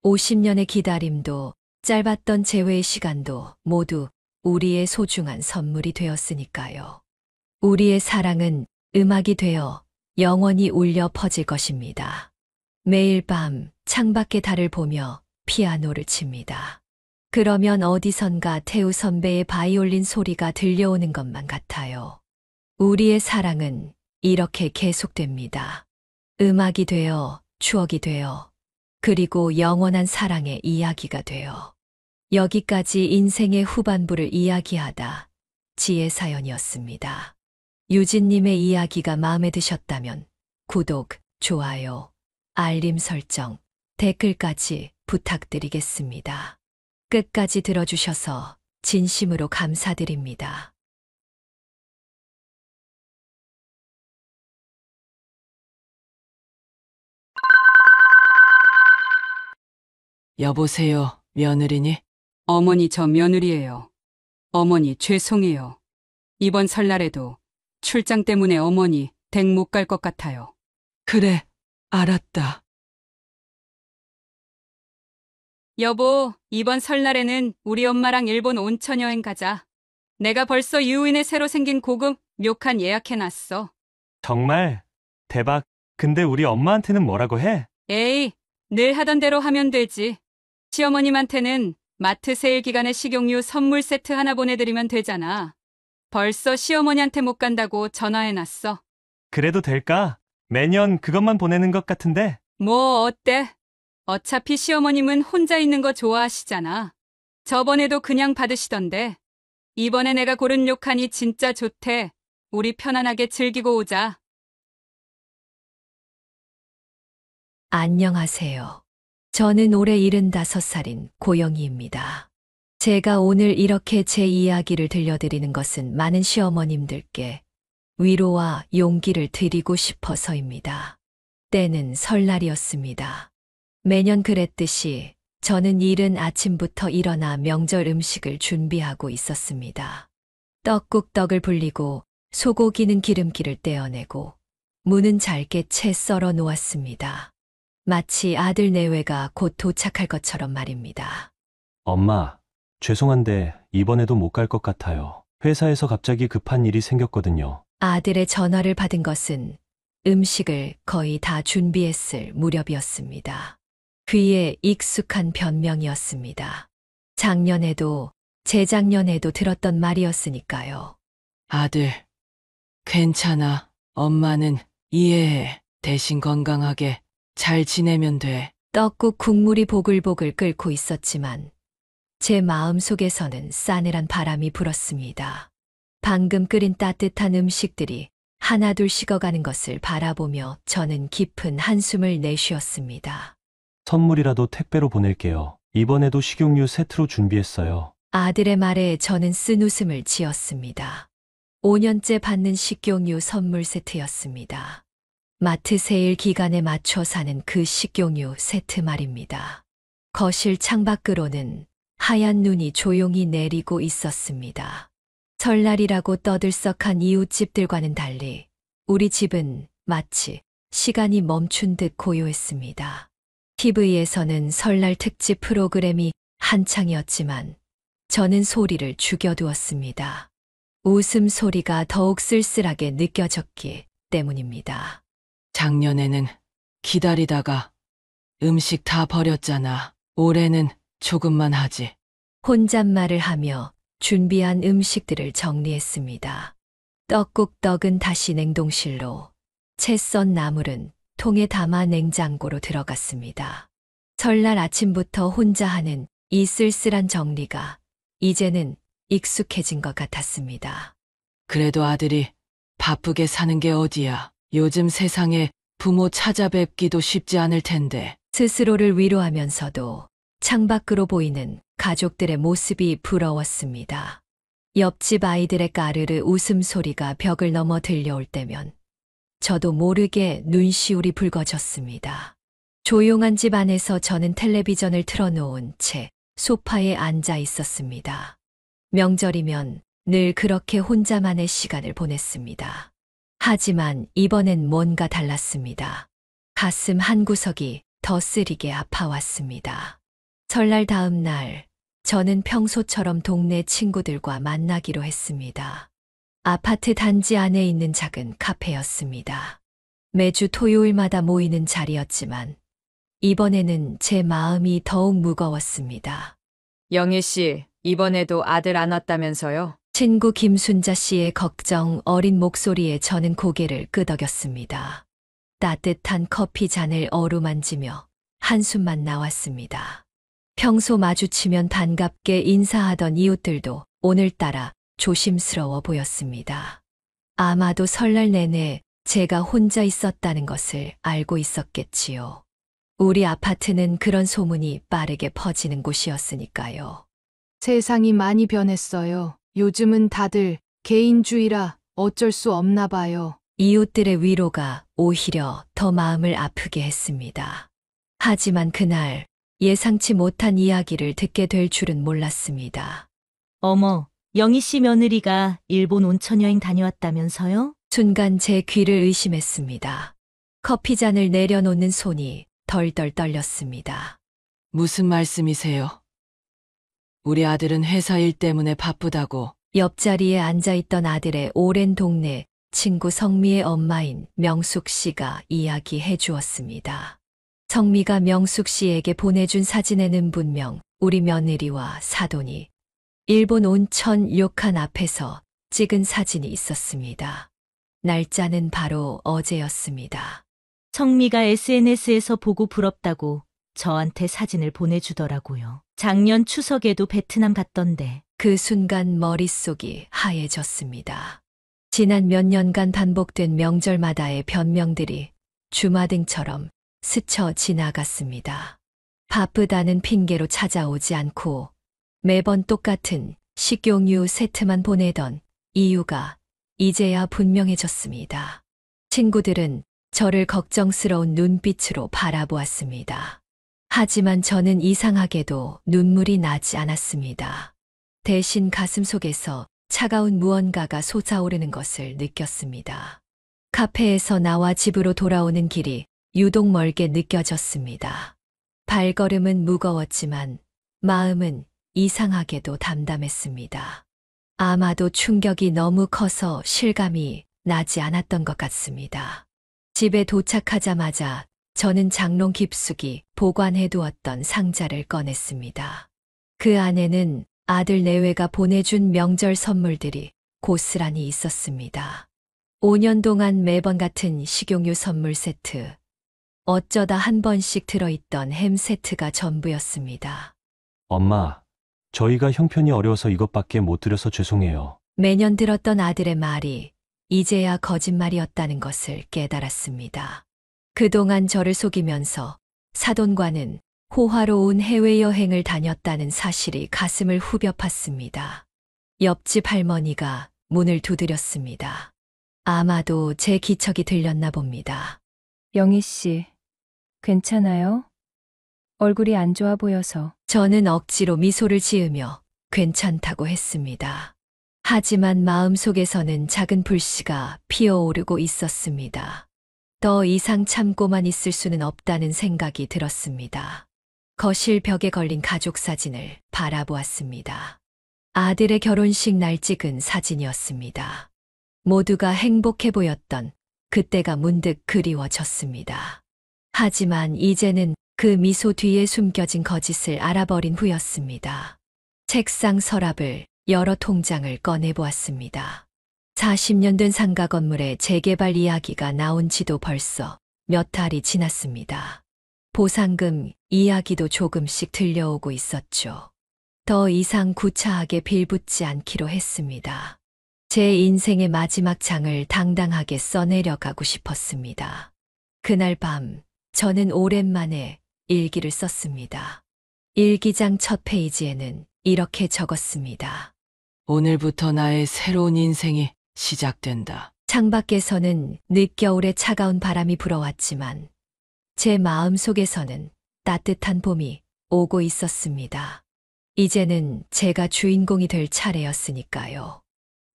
50년의 기다림도 짧았던 재회의 시간도 모두 우리의 소중한 선물이 되었으니까요. 우리의 사랑은 음악이 되어 영원히 울려 퍼질 것입니다. 매일 밤 창밖의 달을 보며 피아노를 칩니다. 그러면 어디선가 태우 선배의 바이올린 소리가 들려오는 것만 같아요. 우리의 사랑은 이렇게 계속됩니다. 음악이 되어, 추억이 되어, 그리고 영원한 사랑의 이야기가 되어 여기까지 인생의 후반부를 이야기하다 지혜 사연이었습니다. 유진님의 이야기가 마음에 드셨다면 구독, 좋아요, 알림 설정, 댓글까지 부탁드리겠습니다. 끝까지 들어주셔서 진심으로 감사드립니다. 여보세요, 며느리니? 어머니 저 며느리예요. 어머니 죄송해요. 이번 설날에도 출장 때문에 어머니 댁 못 갈 것 같아요. 그래, 알았다. 여보, 이번 설날에는 우리 엄마랑 일본 온천 여행 가자. 내가 벌써 유인에 새로 생긴 고급 료칸 예약해놨어. 정말 대박. 근데 우리 엄마한테는 뭐라고 해? 에이, 늘 하던 대로 하면 되지. 시어머님한테는 마트 세일 기간에 식용유 선물 세트 하나 보내드리면 되잖아. 벌써 시어머니한테 못 간다고 전화해놨어. 그래도 될까? 매년 그것만 보내는 것 같은데. 뭐 어때? 어차피 시어머님은 혼자 있는 거 좋아하시잖아. 저번에도 그냥 받으시던데. 이번에 내가 고른 료칸이 진짜 좋대. 우리 편안하게 즐기고 오자. 안녕하세요. 저는 올해 75살인 고영희입니다. 제가 오늘 이렇게 제 이야기를 들려드리는 것은 많은 시어머님들께 위로와 용기를 드리고 싶어서입니다. 때는 설날이었습니다. 매년 그랬듯이 저는 이른 아침부터 일어나 명절 음식을 준비하고 있었습니다. 떡국떡을 불리고 소고기는 기름기를 떼어내고 무는 잘게 채 썰어 놓았습니다. 마치 아들 내외가 곧 도착할 것처럼 말입니다. 엄마, 죄송한데 이번에도 못 갈 것 같아요. 회사에서 갑자기 급한 일이 생겼거든요. 아들의 전화를 받은 것은 음식을 거의 다 준비했을 무렵이었습니다. 귀에 익숙한 변명이었습니다. 작년에도 재작년에도 들었던 말이었으니까요. 아들, 괜찮아. 엄마는 이해해. 대신 건강하게 잘 지내면 돼. 떡국 국물이 보글보글 끓고 있었지만 제 마음속에서는 싸늘한 바람이 불었습니다. 방금 끓인 따뜻한 음식들이 하나둘 식어가는 것을 바라보며 저는 깊은 한숨을 내쉬었습니다. 선물이라도 택배로 보낼게요. 이번에도 식용유 세트로 준비했어요. 아들의 말에 저는 쓴웃음을 지었습니다. 5년째 받는 식용유 선물 세트였습니다. 마트 세일 기간에 맞춰 사는 그 식용유 세트 말입니다. 거실 창밖으로는 하얀 눈이 조용히 내리고 있었습니다. 설날이라고 떠들썩한 이웃집들과는 달리 우리 집은 마치 시간이 멈춘 듯 고요했습니다. TV에서는 설날 특집 프로그램이 한창이었지만 저는 소리를 죽여두었습니다. 웃음소리가 더욱 쓸쓸하게 느껴졌기 때문입니다. 작년에는 기다리다가 음식 다 버렸잖아. 올해는 조금만 하지. 혼잣말을 하며 준비한 음식들을 정리했습니다. 떡국떡은 다시 냉동실로, 채 썬 나물은 통에 담아 냉장고로 들어갔습니다. 설날 아침부터 혼자 하는 이 쓸쓸한 정리가 이제는 익숙해진 것 같았습니다. 그래도 아들이 바쁘게 사는 게 어디야. 요즘 세상에 부모 찾아뵙기도 쉽지 않을 텐데. 스스로를 위로하면서도 창밖으로 보이는 가족들의 모습이 부러웠습니다. 옆집 아이들의 까르르 웃음소리가 벽을 넘어 들려올 때면 저도 모르게 눈시울이 붉어졌습니다. 조용한 집 안에서 저는 텔레비전을 틀어놓은 채 소파에 앉아 있었습니다. 명절이면 늘 그렇게 혼자만의 시간을 보냈습니다. 하지만 이번엔 뭔가 달랐습니다. 가슴 한구석이 더 쓰리게 아파왔습니다. 설날 다음 날, 저는 평소처럼 동네 친구들과 만나기로 했습니다. 아파트 단지 안에 있는 작은 카페였습니다. 매주 토요일마다 모이는 자리였지만 이번에는 제 마음이 더욱 무거웠습니다. 영희 씨, 이번에도 아들 안 왔다면서요? 친구 김순자 씨의 걱정 어린 목소리에 저는 고개를 끄덕였습니다. 따뜻한 커피 잔을 어루만지며 한숨만 나왔습니다. 평소 마주치면 반갑게 인사하던 이웃들도 오늘따라 조심스러워 보였습니다. 아마도 설날 내내 제가 혼자 있었다는 것을 알고 있었겠지요. 우리 아파트는 그런 소문이 빠르게 퍼지는 곳이었으니까요. 세상이 많이 변했어요. 요즘은 다들 개인주의라 어쩔 수 없나 봐요. 이웃들의 위로가 오히려 더 마음을 아프게 했습니다. 하지만 그날 예상치 못한 이야기를 듣게 될 줄은 몰랐습니다. 어머, 영희 씨 며느리가 일본 온천 여행 다녀왔다면서요? 순간 제 귀를 의심했습니다. 커피잔을 내려놓는 손이 덜덜 떨렸습니다. 무슨 말씀이세요? 우리 아들은 회사 일 때문에 바쁘다고. 옆자리에 앉아있던 아들의 오랜 동네 친구 성미의 엄마인 명숙 씨가 이야기해 주었습니다. 성미가 명숙 씨에게 보내준 사진에는 분명 우리 며느리와 사돈이 일본 온천 료칸 앞에서 찍은 사진이 있었습니다. 날짜는 바로 어제였습니다. 성미가 SNS에서 보고 부럽다고 저한테 사진을 보내주더라고요. 작년 추석에도 베트남 갔던데. 그 순간 머릿속이 하얘졌습니다. 지난 몇 년간 반복된 명절마다의 변명들이 주마등처럼 스쳐 지나갔습니다. 바쁘다는 핑계로 찾아오지 않고 매번 똑같은 식용유 세트만 보내던 이유가 이제야 분명해졌습니다. 친구들은 저를 걱정스러운 눈빛으로 바라보았습니다. 하지만 저는 이상하게도 눈물이 나지 않았습니다. 대신 가슴속에서 차가운 무언가가 솟아오르는 것을 느꼈습니다. 카페에서 나와 집으로 돌아오는 길이 유독 멀게 느껴졌습니다. 발걸음은 무거웠지만 마음은 이상하게도 담담했습니다. 아마도 충격이 너무 커서 실감이 나지 않았던 것 같습니다. 집에 도착하자마자 저는 장롱 깊숙이 보관해두었던 상자를 꺼냈습니다. 그 안에는 아들 내외가 보내준 명절 선물들이 고스란히 있었습니다. 5년 동안 매번 같은 식용유 선물 세트, 어쩌다 한 번씩 들어있던 햄 세트가 전부였습니다. 엄마, 저희가 형편이 어려워서 이것밖에 못 드려서 죄송해요. 매년 들었던 아들의 말이 이제야 거짓말이었다는 것을 깨달았습니다. 그동안 저를 속이면서 사돈과는 호화로운 해외여행을 다녔다는 사실이 가슴을 후벼 팠습니다. 옆집 할머니가 문을 두드렸습니다. 아마도 제 기척이 들렸나 봅니다. 영희 씨, 괜찮아요? 얼굴이 안 좋아 보여서. 저는 억지로 미소를 지으며 괜찮다고 했습니다. 하지만 마음속에서는 작은 불씨가 피어오르고 있었습니다. 더 이상 참고만 있을 수는 없다는 생각이 들었습니다. 거실 벽에 걸린 가족 사진을 바라보았습니다. 아들의 결혼식 날 찍은 사진이었습니다. 모두가 행복해 보였던 그때가 문득 그리워졌습니다. 하지만 이제는 그 미소 뒤에 숨겨진 거짓을 알아버린 후였습니다. 책상 서랍을 열어 통장을 꺼내보았습니다. 40년 된 상가 건물의 재개발 이야기가 나온 지도 벌써 몇 달이 지났습니다. 보상금 이야기도 조금씩 들려오고 있었죠. 더 이상 구차하게 빌붙지 않기로 했습니다. 제 인생의 마지막 장을 당당하게 써내려가고 싶었습니다. 그날 밤 저는 오랜만에 일기를 썼습니다. 일기장 첫 페이지에는 이렇게 적었습니다. 오늘부터 나의 새로운 인생이 시작된다. 창밖에서는 늦겨울의 차가운 바람이 불어왔지만 제 마음속에서는 따뜻한 봄이 오고 있었습니다. 이제는 제가 주인공이 될 차례였으니까요.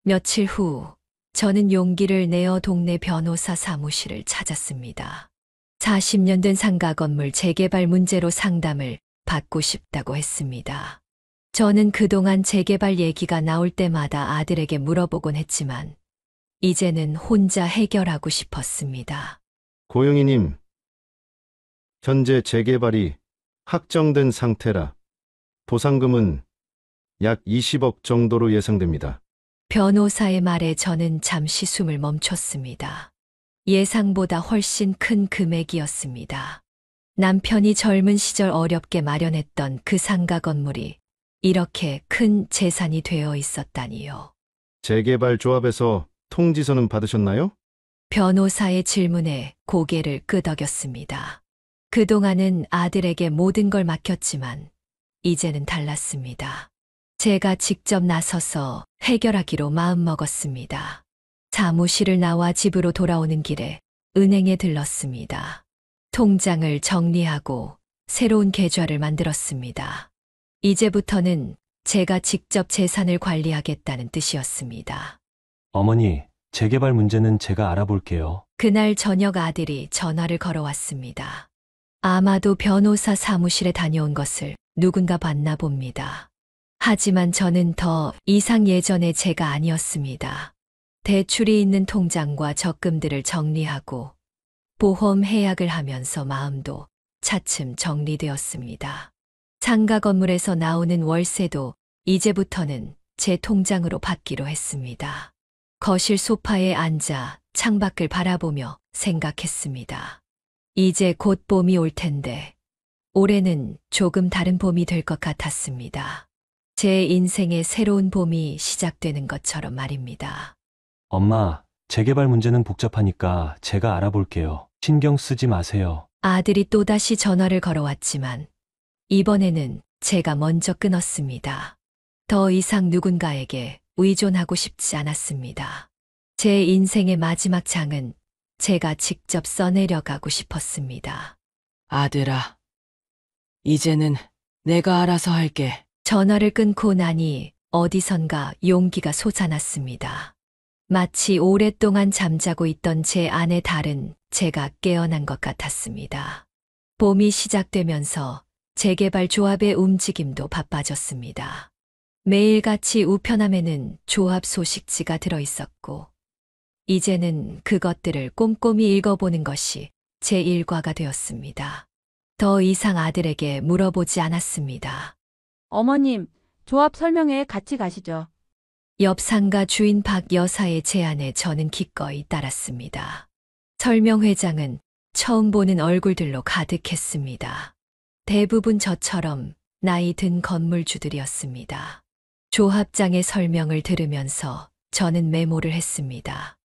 며칠 후 저는 용기를 내어 동네 변호사 사무실을 찾았습니다. 40년 된 상가 건물 재개발 문제로 상담을 받고 싶다고 했습니다. 저는 그동안 재개발 얘기가 나올 때마다 아들에게 물어보곤 했지만 이제는 혼자 해결하고 싶었습니다. 고영희님, 현재 재개발이 확정된 상태라 보상금은 약 20억 정도로 예상됩니다. 변호사의 말에 저는 잠시 숨을 멈췄습니다. 예상보다 훨씬 큰 금액이었습니다. 남편이 젊은 시절 어렵게 마련했던 그 상가 건물이 이렇게 큰 재산이 되어 있었다니요. 재개발 조합에서 통지서는 받으셨나요? 변호사의 질문에 고개를 끄덕였습니다. 그동안은 아들에게 모든 걸 맡겼지만 이제는 달랐습니다. 제가 직접 나서서 해결하기로 마음먹었습니다. 사무실을 나와 집으로 돌아오는 길에 은행에 들렀습니다. 통장을 정리하고 새로운 계좌를 만들었습니다. 이제부터는 제가 직접 재산을 관리하겠다는 뜻이었습니다. 어머니, 재개발 문제는 제가 알아볼게요. 그날 저녁 아들이 전화를 걸어왔습니다. 아마도 변호사 사무실에 다녀온 것을 누군가 봤나 봅니다. 하지만 저는 더 이상 예전의 제가 아니었습니다. 대출이 있는 통장과 적금들을 정리하고 보험 해약을 하면서 마음도 차츰 정리되었습니다. 상가 건물에서 나오는 월세도 이제부터는 제 통장으로 받기로 했습니다. 거실 소파에 앉아 창밖을 바라보며 생각했습니다. 이제 곧 봄이 올 텐데 올해는 조금 다른 봄이 될 것 같았습니다. 제 인생의 새로운 봄이 시작되는 것처럼 말입니다. 엄마, 재개발 문제는 복잡하니까 제가 알아볼게요. 신경 쓰지 마세요. 아들이 또다시 전화를 걸어왔지만 이번에는 제가 먼저 끊었습니다. 더 이상 누군가에게 의존하고 싶지 않았습니다. 제 인생의 마지막 장은 제가 직접 써내려가고 싶었습니다. 아들아, 이제는 내가 알아서 할게. 전화를 끊고 나니 어디선가 용기가 솟아났습니다. 마치 오랫동안 잠자고 있던 제 안의 달은 제가 깨어난 것 같았습니다. 봄이 시작되면서 재개발 조합의 움직임도 바빠졌습니다. 매일같이 우편함에는 조합 소식지가 들어있었고, 이제는 그것들을 꼼꼼히 읽어보는 것이 제 일과가 되었습니다. 더 이상 아들에게 물어보지 않았습니다. 어머님, 조합 설명회에 같이 가시죠. 옆 상가 주인 박 여사의 제안에 저는 기꺼이 따랐습니다. 설명회장은 처음 보는 얼굴들로 가득했습니다. 대부분 저처럼 나이 든 건물주들이었습니다. 조합장의 설명을 들으면서 저는 메모를 했습니다.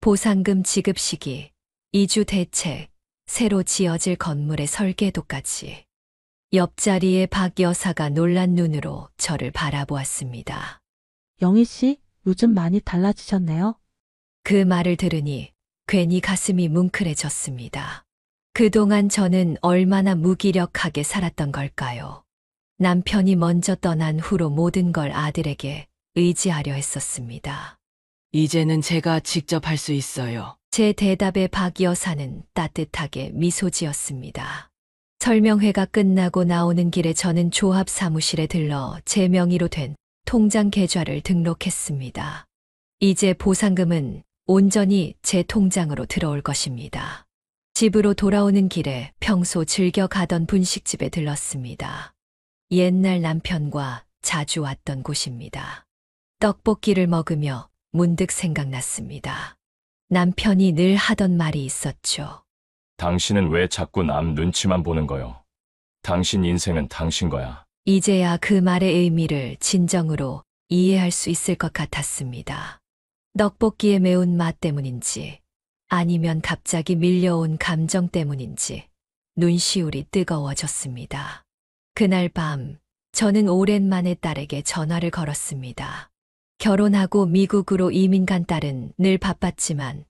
보상금 지급 시기, 이주 대책, 새로 지어질 건물의 설계도까지. 옆자리에 박 여사가 놀란 눈으로 저를 바라보았습니다. 영희 씨, 요즘 많이 달라지셨네요. 그 말을 들으니 괜히 가슴이 뭉클해졌습니다. 그동안 저는 얼마나 무기력하게 살았던 걸까요? 남편이 먼저 떠난 후로 모든 걸 아들에게 의지하려 했었습니다. 이제는 제가 직접 할 수 있어요. 제 대답에 박 여사는 따뜻하게 미소 지었습니다. 설명회가 끝나고 나오는 길에 저는 조합 사무실에 들러 제 명의로 된 통장 계좌를 등록했습니다. 이제 보상금은 온전히 제 통장으로 들어올 것입니다. 집으로 돌아오는 길에 평소 즐겨 가던 분식집에 들렀습니다. 옛날 남편과 자주 왔던 곳입니다. 떡볶이를 먹으며 문득 생각났습니다. 남편이 늘 하던 말이 있었죠. 당신은 왜 자꾸 남 눈치만 보는 거요? 당신 인생은 당신 거야. 이제야 그 말의 의미를 진정으로 이해할 수 있을 것 같았습니다. 떡볶이의 매운맛 때문인지 아니면 갑자기 밀려온 감정 때문인지 눈시울이 뜨거워졌습니다. 그날 밤 저는 오랜만에 딸에게 전화를 걸었습니다. 결혼하고 미국으로 이민 간 딸은 늘 바빴지만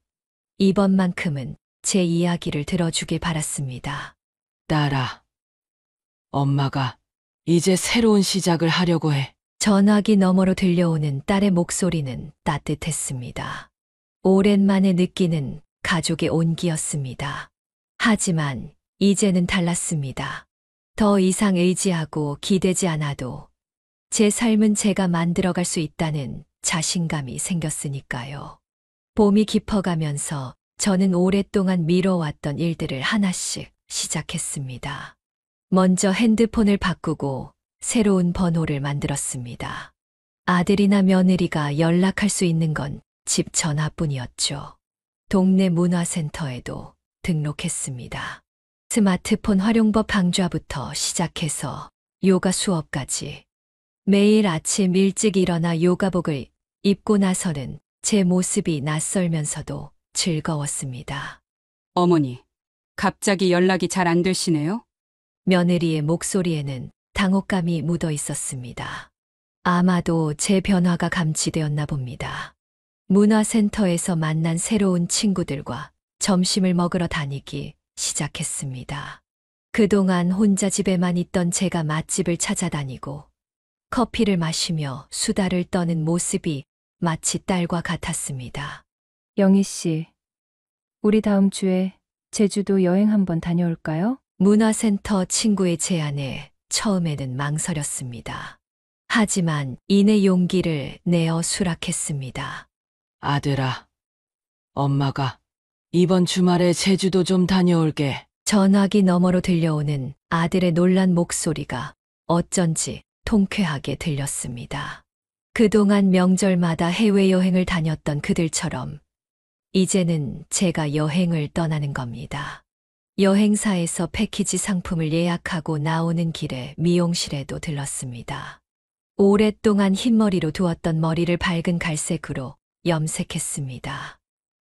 이번만큼은 제 이야기를 들어주길 바랐습니다. 딸아, 엄마가 이제 새로운 시작을 하려고 해. 전화기 너머로 들려오는 딸의 목소리는 따뜻했습니다. 오랜만에 느끼는 가족의 온기였습니다. 하지만 이제는 달랐습니다. 더 이상 의지하고 기대지 않아도 제 삶은 제가 만들어갈 수 있다는 자신감이 생겼으니까요. 봄이 깊어가면서 저는 오랫동안 미뤄왔던 일들을 하나씩 시작했습니다. 먼저 핸드폰을 바꾸고 새로운 번호를 만들었습니다. 아들이나 며느리가 연락할 수 있는 건 집 전화뿐이었죠. 동네 문화센터에도 등록했습니다. 스마트폰 활용법 강좌부터 시작해서 요가 수업까지 매일 아침 일찍 일어나 요가복을 입고 나서는 제 모습이 낯설면서도 즐거웠습니다. 어머니, 갑자기 연락이 잘 안 되시네요? 며느리의 목소리에는 당혹감이 묻어 있었습니다. 아마도 제 변화가 감지되었나 봅니다. 문화센터에서 만난 새로운 친구들과 점심을 먹으러 다니기 시작했습니다. 그동안 혼자 집에만 있던 제가 맛집을 찾아다니고 커피를 마시며 수다를 떠는 모습이 마치 딸과 같았습니다. 영희 씨, 우리 다음 주에 제주도 여행 한번 다녀올까요? 문화센터 친구의 제안에 처음에는 망설였습니다. 하지만 이내 용기를 내어 수락했습니다. 아들아, 엄마가 이번 주말에 제주도 좀 다녀올게. 전화기 너머로 들려오는 아들의 놀란 목소리가 어쩐지 통쾌하게 들렸습니다. 그동안 명절마다 해외여행을 다녔던 그들처럼 이제는 제가 여행을 떠나는 겁니다. 여행사에서 패키지 상품을 예약하고 나오는 길에 미용실에도 들렀습니다. 오랫동안 흰머리로 두었던 머리를 밝은 갈색으로 염색했습니다.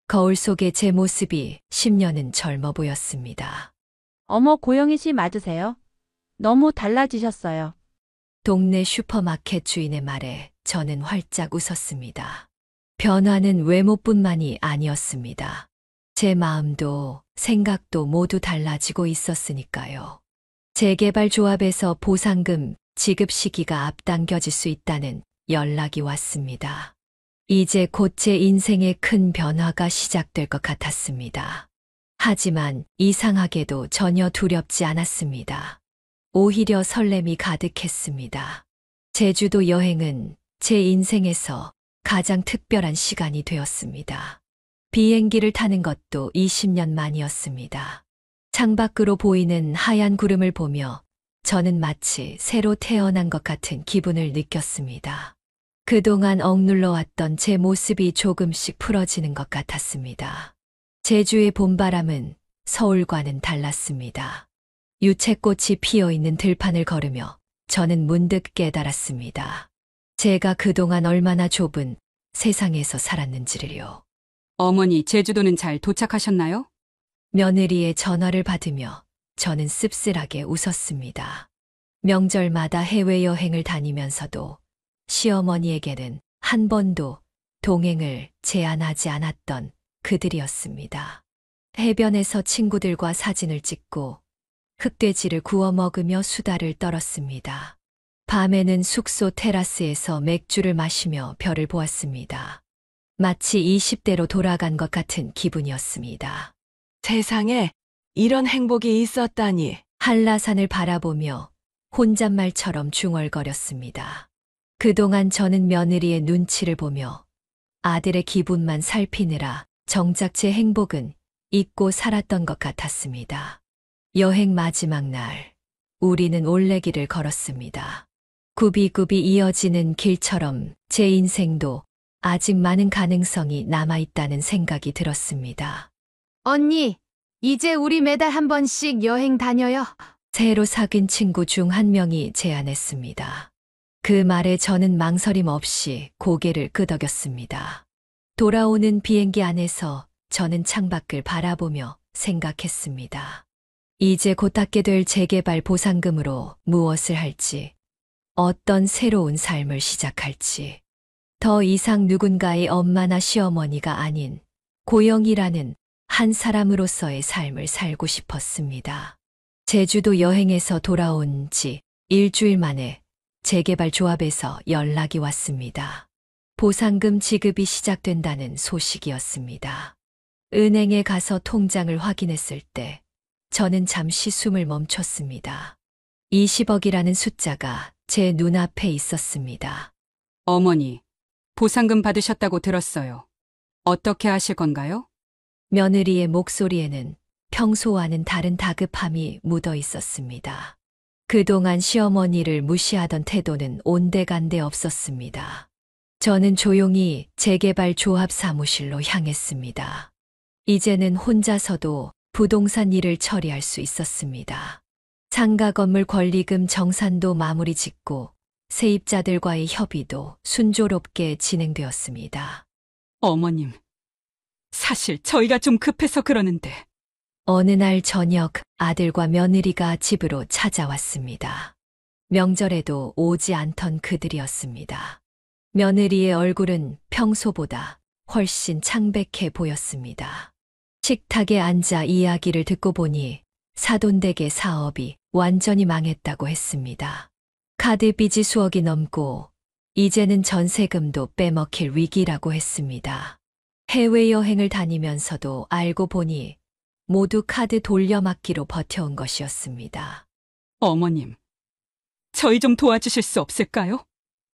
거울 속의 제 모습이 10년은 젊어 보였습니다. 어머, 고영희 씨 맞으세요? 너무 달라지셨어요. 동네 슈퍼마켓 주인의 말에 저는 활짝 웃었습니다. 변화는 외모뿐만이 아니었습니다. 제 마음도 생각도 모두 달라지고 있었으니까요. 재개발 조합에서 보상금 지급 시기가 앞당겨질 수 있다는 연락이 왔습니다. 이제 곧 제 인생의 큰 변화가 시작될 것 같았습니다. 하지만 이상하게도 전혀 두렵지 않았습니다. 오히려 설렘이 가득했습니다. 제주도 여행은 제 인생에서 가장 특별한 시간이 되었습니다. 비행기를 타는 것도 20년 만이었습니다. 창밖으로 보이는 하얀 구름을 보며 저는 마치 새로 태어난 것 같은 기분을 느꼈습니다. 그동안 억눌러 왔던 제 모습이 조금씩 풀어지는 것 같았습니다. 제주의 봄바람은 서울과는 달랐습니다. 유채꽃이 피어있는 들판을 걸으며 저는 문득 깨달았습니다. 제가 그동안 얼마나 좁은 세상에서 살았는지를요. 어머니, 제주도는 잘 도착하셨나요? 며느리의 전화를 받으며 저는 씁쓸하게 웃었습니다. 명절마다 해외여행을 다니면서도 시어머니에게는 한 번도 동행을 제안하지 않았던 그들이었습니다. 해변에서 친구들과 사진을 찍고 흑돼지를 구워 먹으며 수다를 떨었습니다. 밤에는 숙소 테라스에서 맥주를 마시며 별을 보았습니다. 마치 20대로 돌아간 것 같은 기분이었습니다. 세상에 이런 행복이 있었다니. 한라산을 바라보며 혼잣말처럼 중얼거렸습니다. 그동안 저는 며느리의 눈치를 보며 아들의 기분만 살피느라 정작 제 행복은 잊고 살았던 것 같았습니다. 여행 마지막 날, 우리는 올레길을 걸었습니다. 굽이굽이 이어지는 길처럼 제 인생도 아직 많은 가능성이 남아있다는 생각이 들었습니다. 언니, 이제 우리 매달 한 번씩 여행 다녀요. 새로 사귄 친구 중 한 명이 제안했습니다. 그 말에 저는 망설임 없이 고개를 끄덕였습니다. 돌아오는 비행기 안에서 저는 창밖을 바라보며 생각했습니다. 이제 곧 받게 될 재개발 보상금으로 무엇을 할지, 어떤 새로운 삶을 시작할지, 더 이상 누군가의 엄마나 시어머니가 아닌 고영이라는 한 사람으로서의 삶을 살고 싶었습니다. 제주도 여행에서 돌아온 지 일주일 만에 재개발 조합에서 연락이 왔습니다. 보상금 지급이 시작된다는 소식이었습니다. 은행에 가서 통장을 확인했을 때 저는 잠시 숨을 멈췄습니다. 20억이라는 숫자가 제 눈앞에 있었습니다. 어머니, 보상금 받으셨다고 들었어요. 어떻게 하실 건가요? 며느리의 목소리에는 평소와는 다른 다급함이 묻어 있었습니다. 그동안 시어머니를 무시하던 태도는 온데간데 없었습니다. 저는 조용히 재개발 조합 사무실로 향했습니다. 이제는 혼자서도 부동산 일을 처리할 수 있었습니다. 상가 건물 권리금 정산도 마무리 짓고 세입자들과의 협의도 순조롭게 진행되었습니다. 어머님, 사실 저희가 좀 급해서 그러는데. 어느 날 저녁 아들과 며느리가 집으로 찾아왔습니다. 명절에도 오지 않던 그들이었습니다. 며느리의 얼굴은 평소보다 훨씬 창백해 보였습니다. 식탁에 앉아 이야기를 듣고 보니 사돈댁의 사업이 완전히 망했다고 했습니다. 카드 빚이 수억이 넘고 이제는 전세금도 빼먹힐 위기라고 했습니다. 해외여행을 다니면서도 알고 보니 모두 카드 돌려막기로 버텨온 것이었습니다. 어머님, 저희 좀 도와주실 수 없을까요?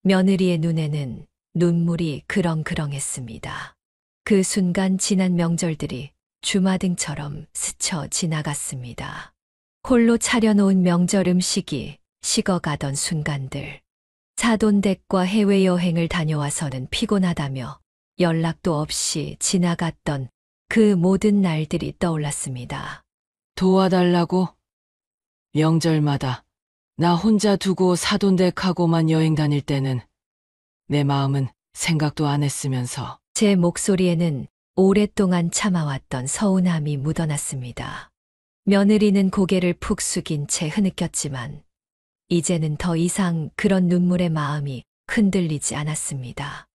며느리의 눈에는 눈물이 그렁그렁했습니다. 그 순간 지난 명절들이 주마등처럼 스쳐 지나갔습니다. 홀로 차려놓은 명절 음식이 식어가던 순간들. 사돈댁과 해외여행을 다녀와서는 피곤하다며 연락도 없이 지나갔던 그 모든 날들이 떠올랐습니다. 도와달라고? 명절마다 나 혼자 두고 사돈댁하고만 여행 다닐 때는 내 마음은 생각도 안 했으면서. 제 목소리에는 오랫동안 참아왔던 서운함이 묻어났습니다. 며느리는 고개를 푹 숙인 채 흐느꼈지만 이제는 더 이상 그런 눈물의 마음이 흔들리지 않았습니다.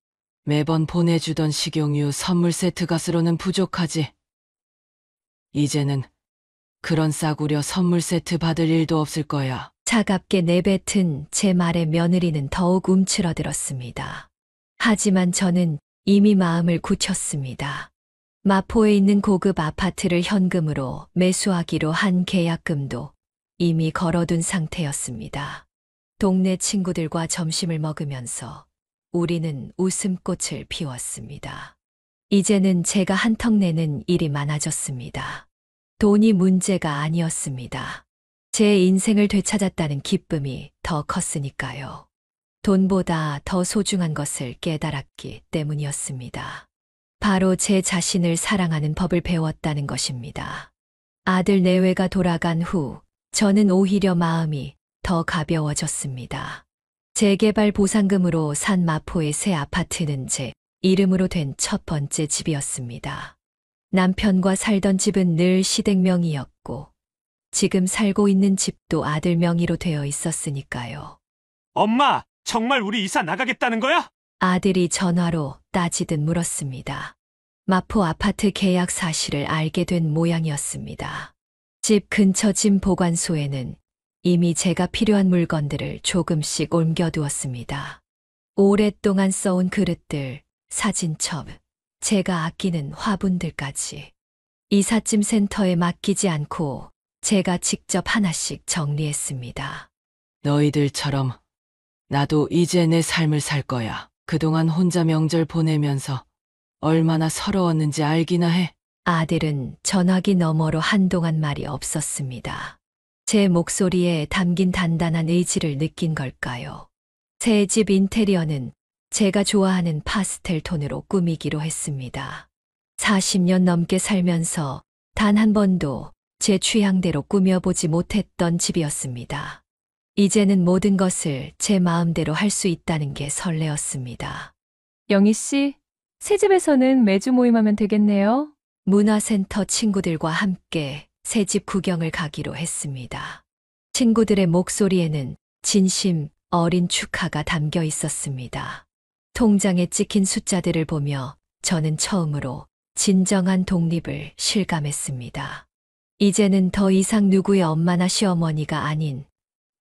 매번 보내주던 식용유 선물 세트 값으로는 부족하지. 이제는 그런 싸구려 선물 세트 받을 일도 없을 거야. 차갑게 내뱉은 제 말에 며느리는 더욱 움츠러들었습니다. 하지만 저는 이미 마음을 굳혔습니다. 마포에 있는 고급 아파트를 현금으로 매수하기로 한 계약금도 이미 걸어둔 상태였습니다. 동네 친구들과 점심을 먹으면서 우리는 웃음꽃을 피웠습니다. 이제는 제가 한턱 내는 일이 많아졌습니다. 돈이 문제가 아니었습니다. 제 인생을 되찾았다는 기쁨이 더 컸으니까요. 돈보다 더 소중한 것을 깨달았기 때문이었습니다. 바로 제 자신을 사랑하는 법을 배웠다는 것입니다. 아들 내외가 돌아간 후 저는 오히려 마음이 더 가벼워졌습니다. 재개발 보상금으로 산 마포의 새 아파트는 제 이름으로 된 첫 번째 집이었습니다. 남편과 살던 집은 늘 시댁 명의였고 지금 살고 있는 집도 아들 명의로 되어 있었으니까요. 엄마, 정말 우리 이사 나가겠다는 거야? 아들이 전화로 따지듯 물었습니다. 마포 아파트 계약 사실을 알게 된 모양이었습니다. 집 근처 짐 보관소에는 이미 제가 필요한 물건들을 조금씩 옮겨두었습니다. 오랫동안 써온 그릇들, 사진첩, 제가 아끼는 화분들까지. 이삿짐 센터에 맡기지 않고 제가 직접 하나씩 정리했습니다. 너희들처럼 나도 이제 내 삶을 살 거야. 그동안 혼자 명절 보내면서 얼마나 서러웠는지 알기나 해. 아들은 전화기 너머로 한동안 말이 없었습니다. 제 목소리에 담긴 단단한 의지를 느낀 걸까요? 새 집 인테리어는 제가 좋아하는 파스텔 톤으로 꾸미기로 했습니다. 40년 넘게 살면서 단 한 번도 제 취향대로 꾸며보지 못했던 집이었습니다. 이제는 모든 것을 제 마음대로 할 수 있다는 게 설레었습니다. 영희 씨, 새 집에서는 매주 모임하면 되겠네요. 문화센터 친구들과 함께 새 집 구경을 가기로 했습니다. 친구들의 목소리에는 진심 어린 축하가 담겨 있었습니다. 통장에 찍힌 숫자들을 보며 저는 처음으로 진정한 독립을 실감했습니다. 이제는 더 이상 누구의 엄마나 시어머니가 아닌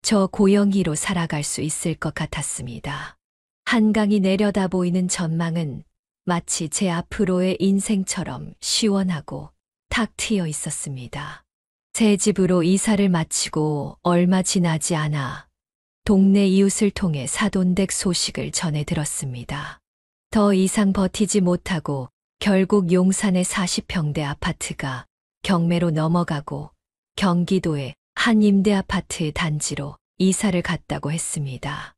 저 고영희로 살아갈 수 있을 것 같았습니다. 한강이 내려다 보이는 전망은 마치 제 앞으로의 인생처럼 시원하고 탁 트여 있었습니다. 새 집으로 이사를 마치고 얼마 지나지 않아 동네 이웃을 통해 사돈댁 소식을 전해 들었습니다. 더 이상 버티지 못하고 결국 용산의 40평대 아파트가 경매로 넘어가고 경기도의 한 임대 아파트 단지로 이사를 갔다고 했습니다.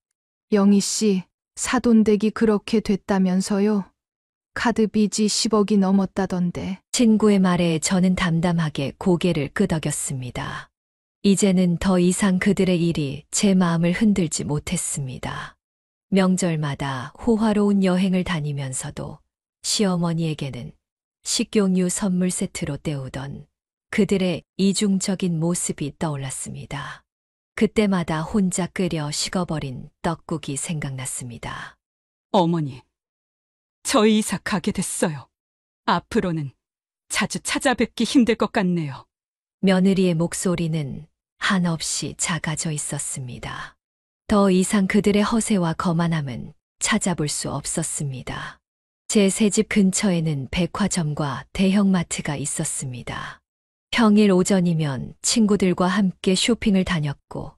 영희 씨, 사돈댁이 그렇게 됐다면서요? 카드 빚이 10억이 넘었다던데. 친구의 말에 저는 담담하게 고개를 끄덕였습니다. 이제는 더 이상 그들의 일이 제 마음을 흔들지 못했습니다. 명절마다 호화로운 여행을 다니면서도 시어머니에게는 식용유 선물 세트로 때우던 그들의 이중적인 모습이 떠올랐습니다. 그때마다 혼자 끓여 식어버린 떡국이 생각났습니다. 어머니, 저희 이사 가게 됐어요. 앞으로는 자주 찾아뵙기 힘들 것 같네요. 며느리의 목소리는 한없이 작아져 있었습니다. 더 이상 그들의 허세와 거만함은 찾아볼 수 없었습니다. 제 새집 근처에는 백화점과 대형마트가 있었습니다. 평일 오전이면 친구들과 함께 쇼핑을 다녔고,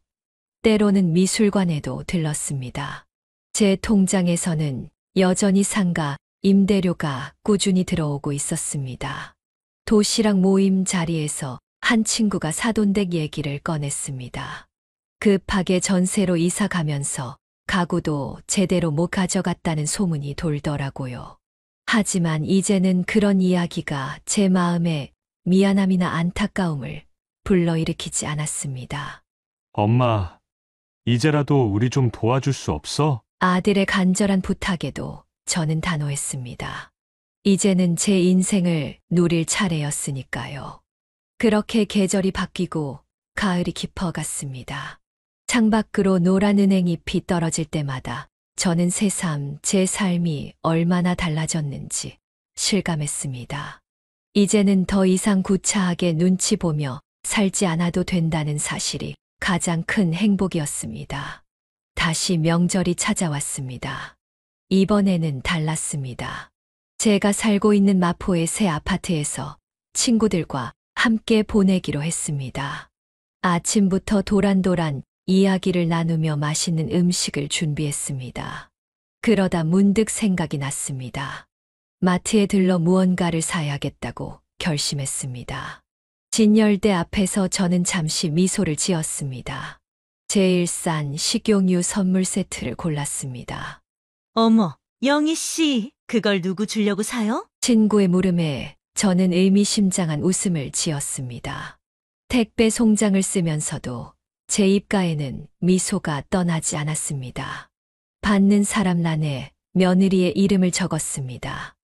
때로는 미술관에도 들렀습니다. 제 통장에서는 여전히 상가, 임대료가 꾸준히 들어오고 있었습니다. 도시락 모임 자리에서 한 친구가 사돈댁 얘기를 꺼냈습니다. 급하게 전세로 이사 가면서 가구도 제대로 못 가져갔다는 소문이 돌더라고요. 하지만 이제는 그런 이야기가 제 마음에 미안함이나 안타까움을 불러일으키지 않았습니다. 엄마, 이제라도 우리 좀 도와줄 수 없어? 아들의 간절한 부탁에도 저는 단호했습니다. 이제는 제 인생을 누릴 차례였으니까요. 그렇게 계절이 바뀌고 가을이 깊어갔습니다. 창밖으로 노란 은행잎이 떨어질 때마다 저는 새삼 제 삶이 얼마나 달라졌는지 실감했습니다. 이제는 더 이상 구차하게 눈치 보며 살지 않아도 된다는 사실이 가장 큰 행복이었습니다. 다시 명절이 찾아왔습니다. 이번에는 달랐습니다. 제가 살고 있는 마포의 새 아파트에서 친구들과 함께 보내기로 했습니다. 아침부터 도란도란 이야기를 나누며 맛있는 음식을 준비했습니다. 그러다 문득 생각이 났습니다. 마트에 들러 무언가를 사야겠다고 결심했습니다. 진열대 앞에서 저는 잠시 미소를 지었습니다. 제일 싼 식용유 선물 세트를 골랐습니다. 어머, 영희 씨, 그걸 누구 주려고 사요? 친구의 물음에 저는 의미심장한 웃음을 지었습니다. 택배 송장을 쓰면서도 제 입가에는 미소가 떠나지 않았습니다. 받는 사람란에 며느리의 이름을 적었습니다.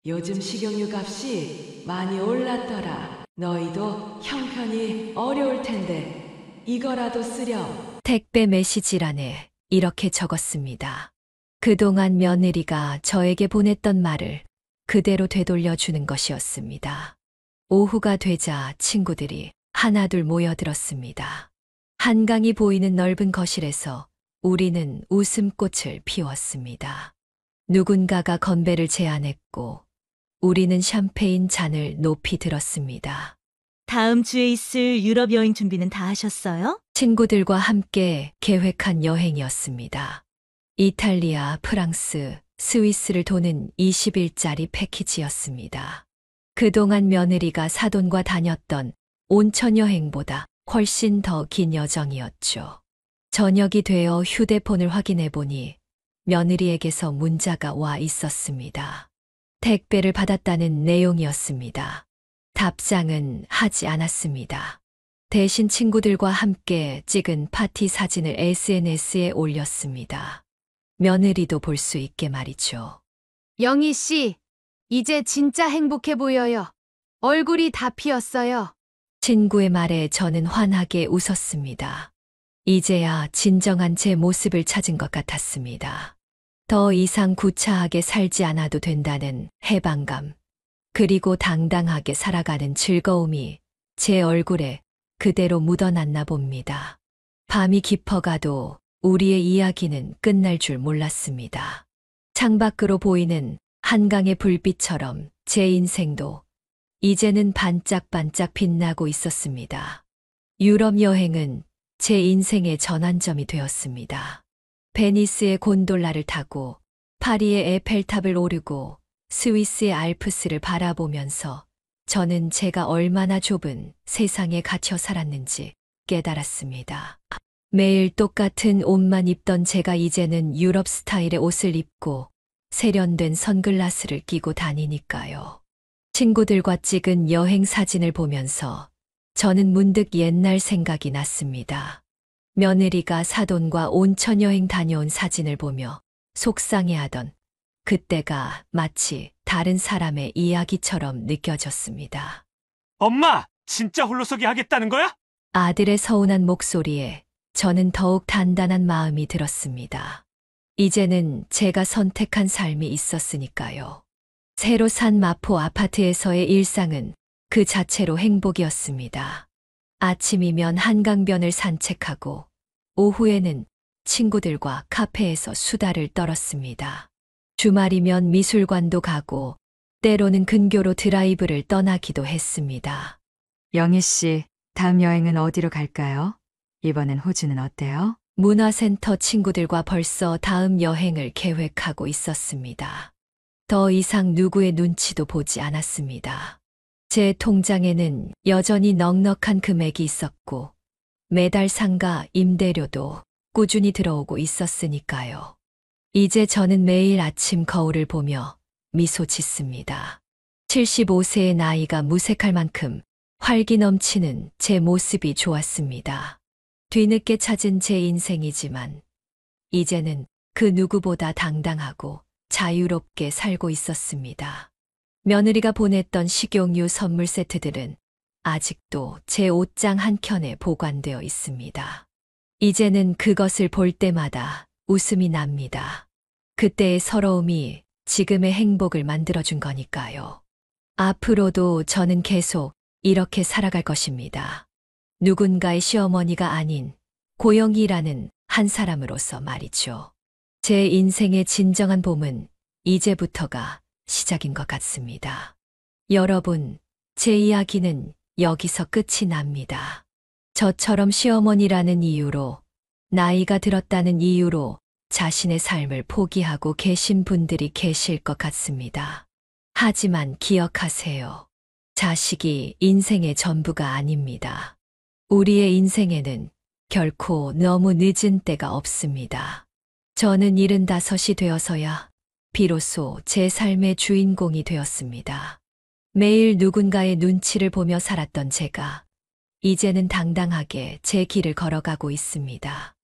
요즘 식용유 값이 많이 올랐더라. 너희도 형편이 어려울 텐데 이거라도 쓰렴. 택배 메시지란에 이렇게 적었습니다. 그동안 며느리가 저에게 보냈던 말을 그대로 되돌려주는 것이었습니다. 오후가 되자 친구들이 하나둘 모여들었습니다. 한강이 보이는 넓은 거실에서 우리는 웃음꽃을 피웠습니다. 누군가가 건배를 제안했고 우리는 샴페인 잔을 높이 들었습니다. 다음 주에 있을 유럽 여행 준비는 다 하셨어요? 친구들과 함께 계획한 여행이었습니다. 이탈리아, 프랑스, 스위스를 도는 20일짜리 패키지였습니다. 그동안 며느리가 사돈과 다녔던 온천 여행보다 훨씬 더 긴 여정이었죠. 저녁이 되어 휴대폰을 확인해 보니 며느리에게서 문자가 와 있었습니다. 택배를 받았다는 내용이었습니다. 답장은 하지 않았습니다. 대신 친구들과 함께 찍은 파티 사진을 SNS에 올렸습니다. 며느리도 볼 수 있게 말이죠. 영희 씨, 이제 진짜 행복해 보여요. 얼굴이 다 피었어요. 친구의 말에 저는 환하게 웃었습니다. 이제야 진정한 제 모습을 찾은 것 같았습니다. 더 이상 구차하게 살지 않아도 된다는 해방감, 그리고 당당하게 살아가는 즐거움이 제 얼굴에 그대로 묻어났나 봅니다. 밤이 깊어가도 우리의 이야기는 끝날 줄 몰랐습니다. 창밖으로 보이는 한강의 불빛처럼 제 인생도 이제는 반짝반짝 빛나고 있었습니다. 유럽 여행은 제 인생의 전환점이 되었습니다. 베니스의 곤돌라를 타고 파리의 에펠탑을 오르고 스위스의 알프스를 바라보면서 저는 제가 얼마나 좁은 세상에 갇혀 살았는지 깨달았습니다. 매일 똑같은 옷만 입던 제가 이제는 유럽 스타일의 옷을 입고 세련된 선글라스를 끼고 다니니까요. 친구들과 찍은 여행 사진을 보면서 저는 문득 옛날 생각이 났습니다. 며느리가 사돈과 온천 여행 다녀온 사진을 보며 속상해하던 그때가 마치 다른 사람의 이야기처럼 느껴졌습니다. 엄마! 진짜 홀로서기 하겠다는 거야? 아들의 서운한 목소리에 저는 더욱 단단한 마음이 들었습니다. 이제는 제가 선택한 삶이 있었으니까요. 새로 산 마포 아파트에서의 일상은 그 자체로 행복이었습니다. 아침이면 한강변을 산책하고 오후에는 친구들과 카페에서 수다를 떨었습니다. 주말이면 미술관도 가고 때로는 근교로 드라이브를 떠나기도 했습니다. 영희 씨, 다음 여행은 어디로 갈까요? 이번엔 호주는 어때요? 문화센터 친구들과 벌써 다음 여행을 계획하고 있었습니다. 더 이상 누구의 눈치도 보지 않았습니다. 제 통장에는 여전히 넉넉한 금액이 있었고 매달 상가 임대료도 꾸준히 들어오고 있었으니까요. 이제 저는 매일 아침 거울을 보며 미소 짓습니다. 75세의 나이가 무색할 만큼 활기 넘치는 제 모습이 좋았습니다. 뒤늦게 찾은 제 인생이지만 이제는 그 누구보다 당당하고 자유롭게 살고 있었습니다. 며느리가 보냈던 식용유 선물 세트들은 아직도 제 옷장 한켠에 보관되어 있습니다. 이제는 그것을 볼 때마다 웃음이 납니다. 그때의 서러움이 지금의 행복을 만들어준 거니까요. 앞으로도 저는 계속 이렇게 살아갈 것입니다. 누군가의 시어머니가 아닌 고영이라는 한 사람으로서 말이죠. 제 인생의 진정한 봄은 이제부터가 시작인 것 같습니다. 여러분, 제 이야기는 여기서 끝이 납니다. 저처럼 시어머니라는 이유로, 나이가 들었다는 이유로 자신의 삶을 포기하고 계신 분들이 계실 것 같습니다. 하지만 기억하세요. 자식이 인생의 전부가 아닙니다. 우리의 인생에는 결코 너무 늦은 때가 없습니다. 저는 75이 되어서야 비로소 제 삶의 주인공이 되었습니다. 매일 누군가의 눈치를 보며 살았던 제가 이제는 당당하게 제 길을 걸어가고 있습니다.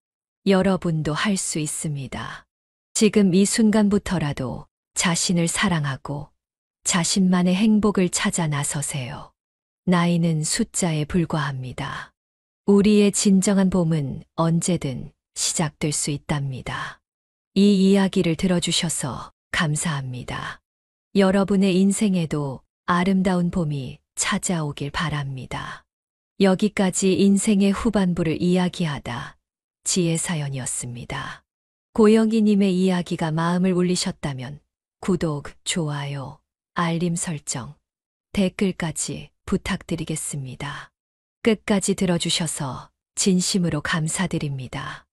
여러분도 할 수 있습니다. 지금 이 순간부터라도 자신을 사랑하고 자신만의 행복을 찾아 나서세요. 나이는 숫자에 불과합니다. 우리의 진정한 봄은 언제든 시작될 수 있답니다. 이 이야기를 들어주셔서 감사합니다. 여러분의 인생에도 아름다운 봄이 찾아오길 바랍니다. 여기까지 인생의 후반부를 이야기하다 지혜사연이었습니다. 고영희님의 이야기가 마음을 울리셨다면 구독, 좋아요, 알림 설정, 댓글까지 부탁드리겠습니다. 끝까지 들어주셔서 진심으로 감사드립니다.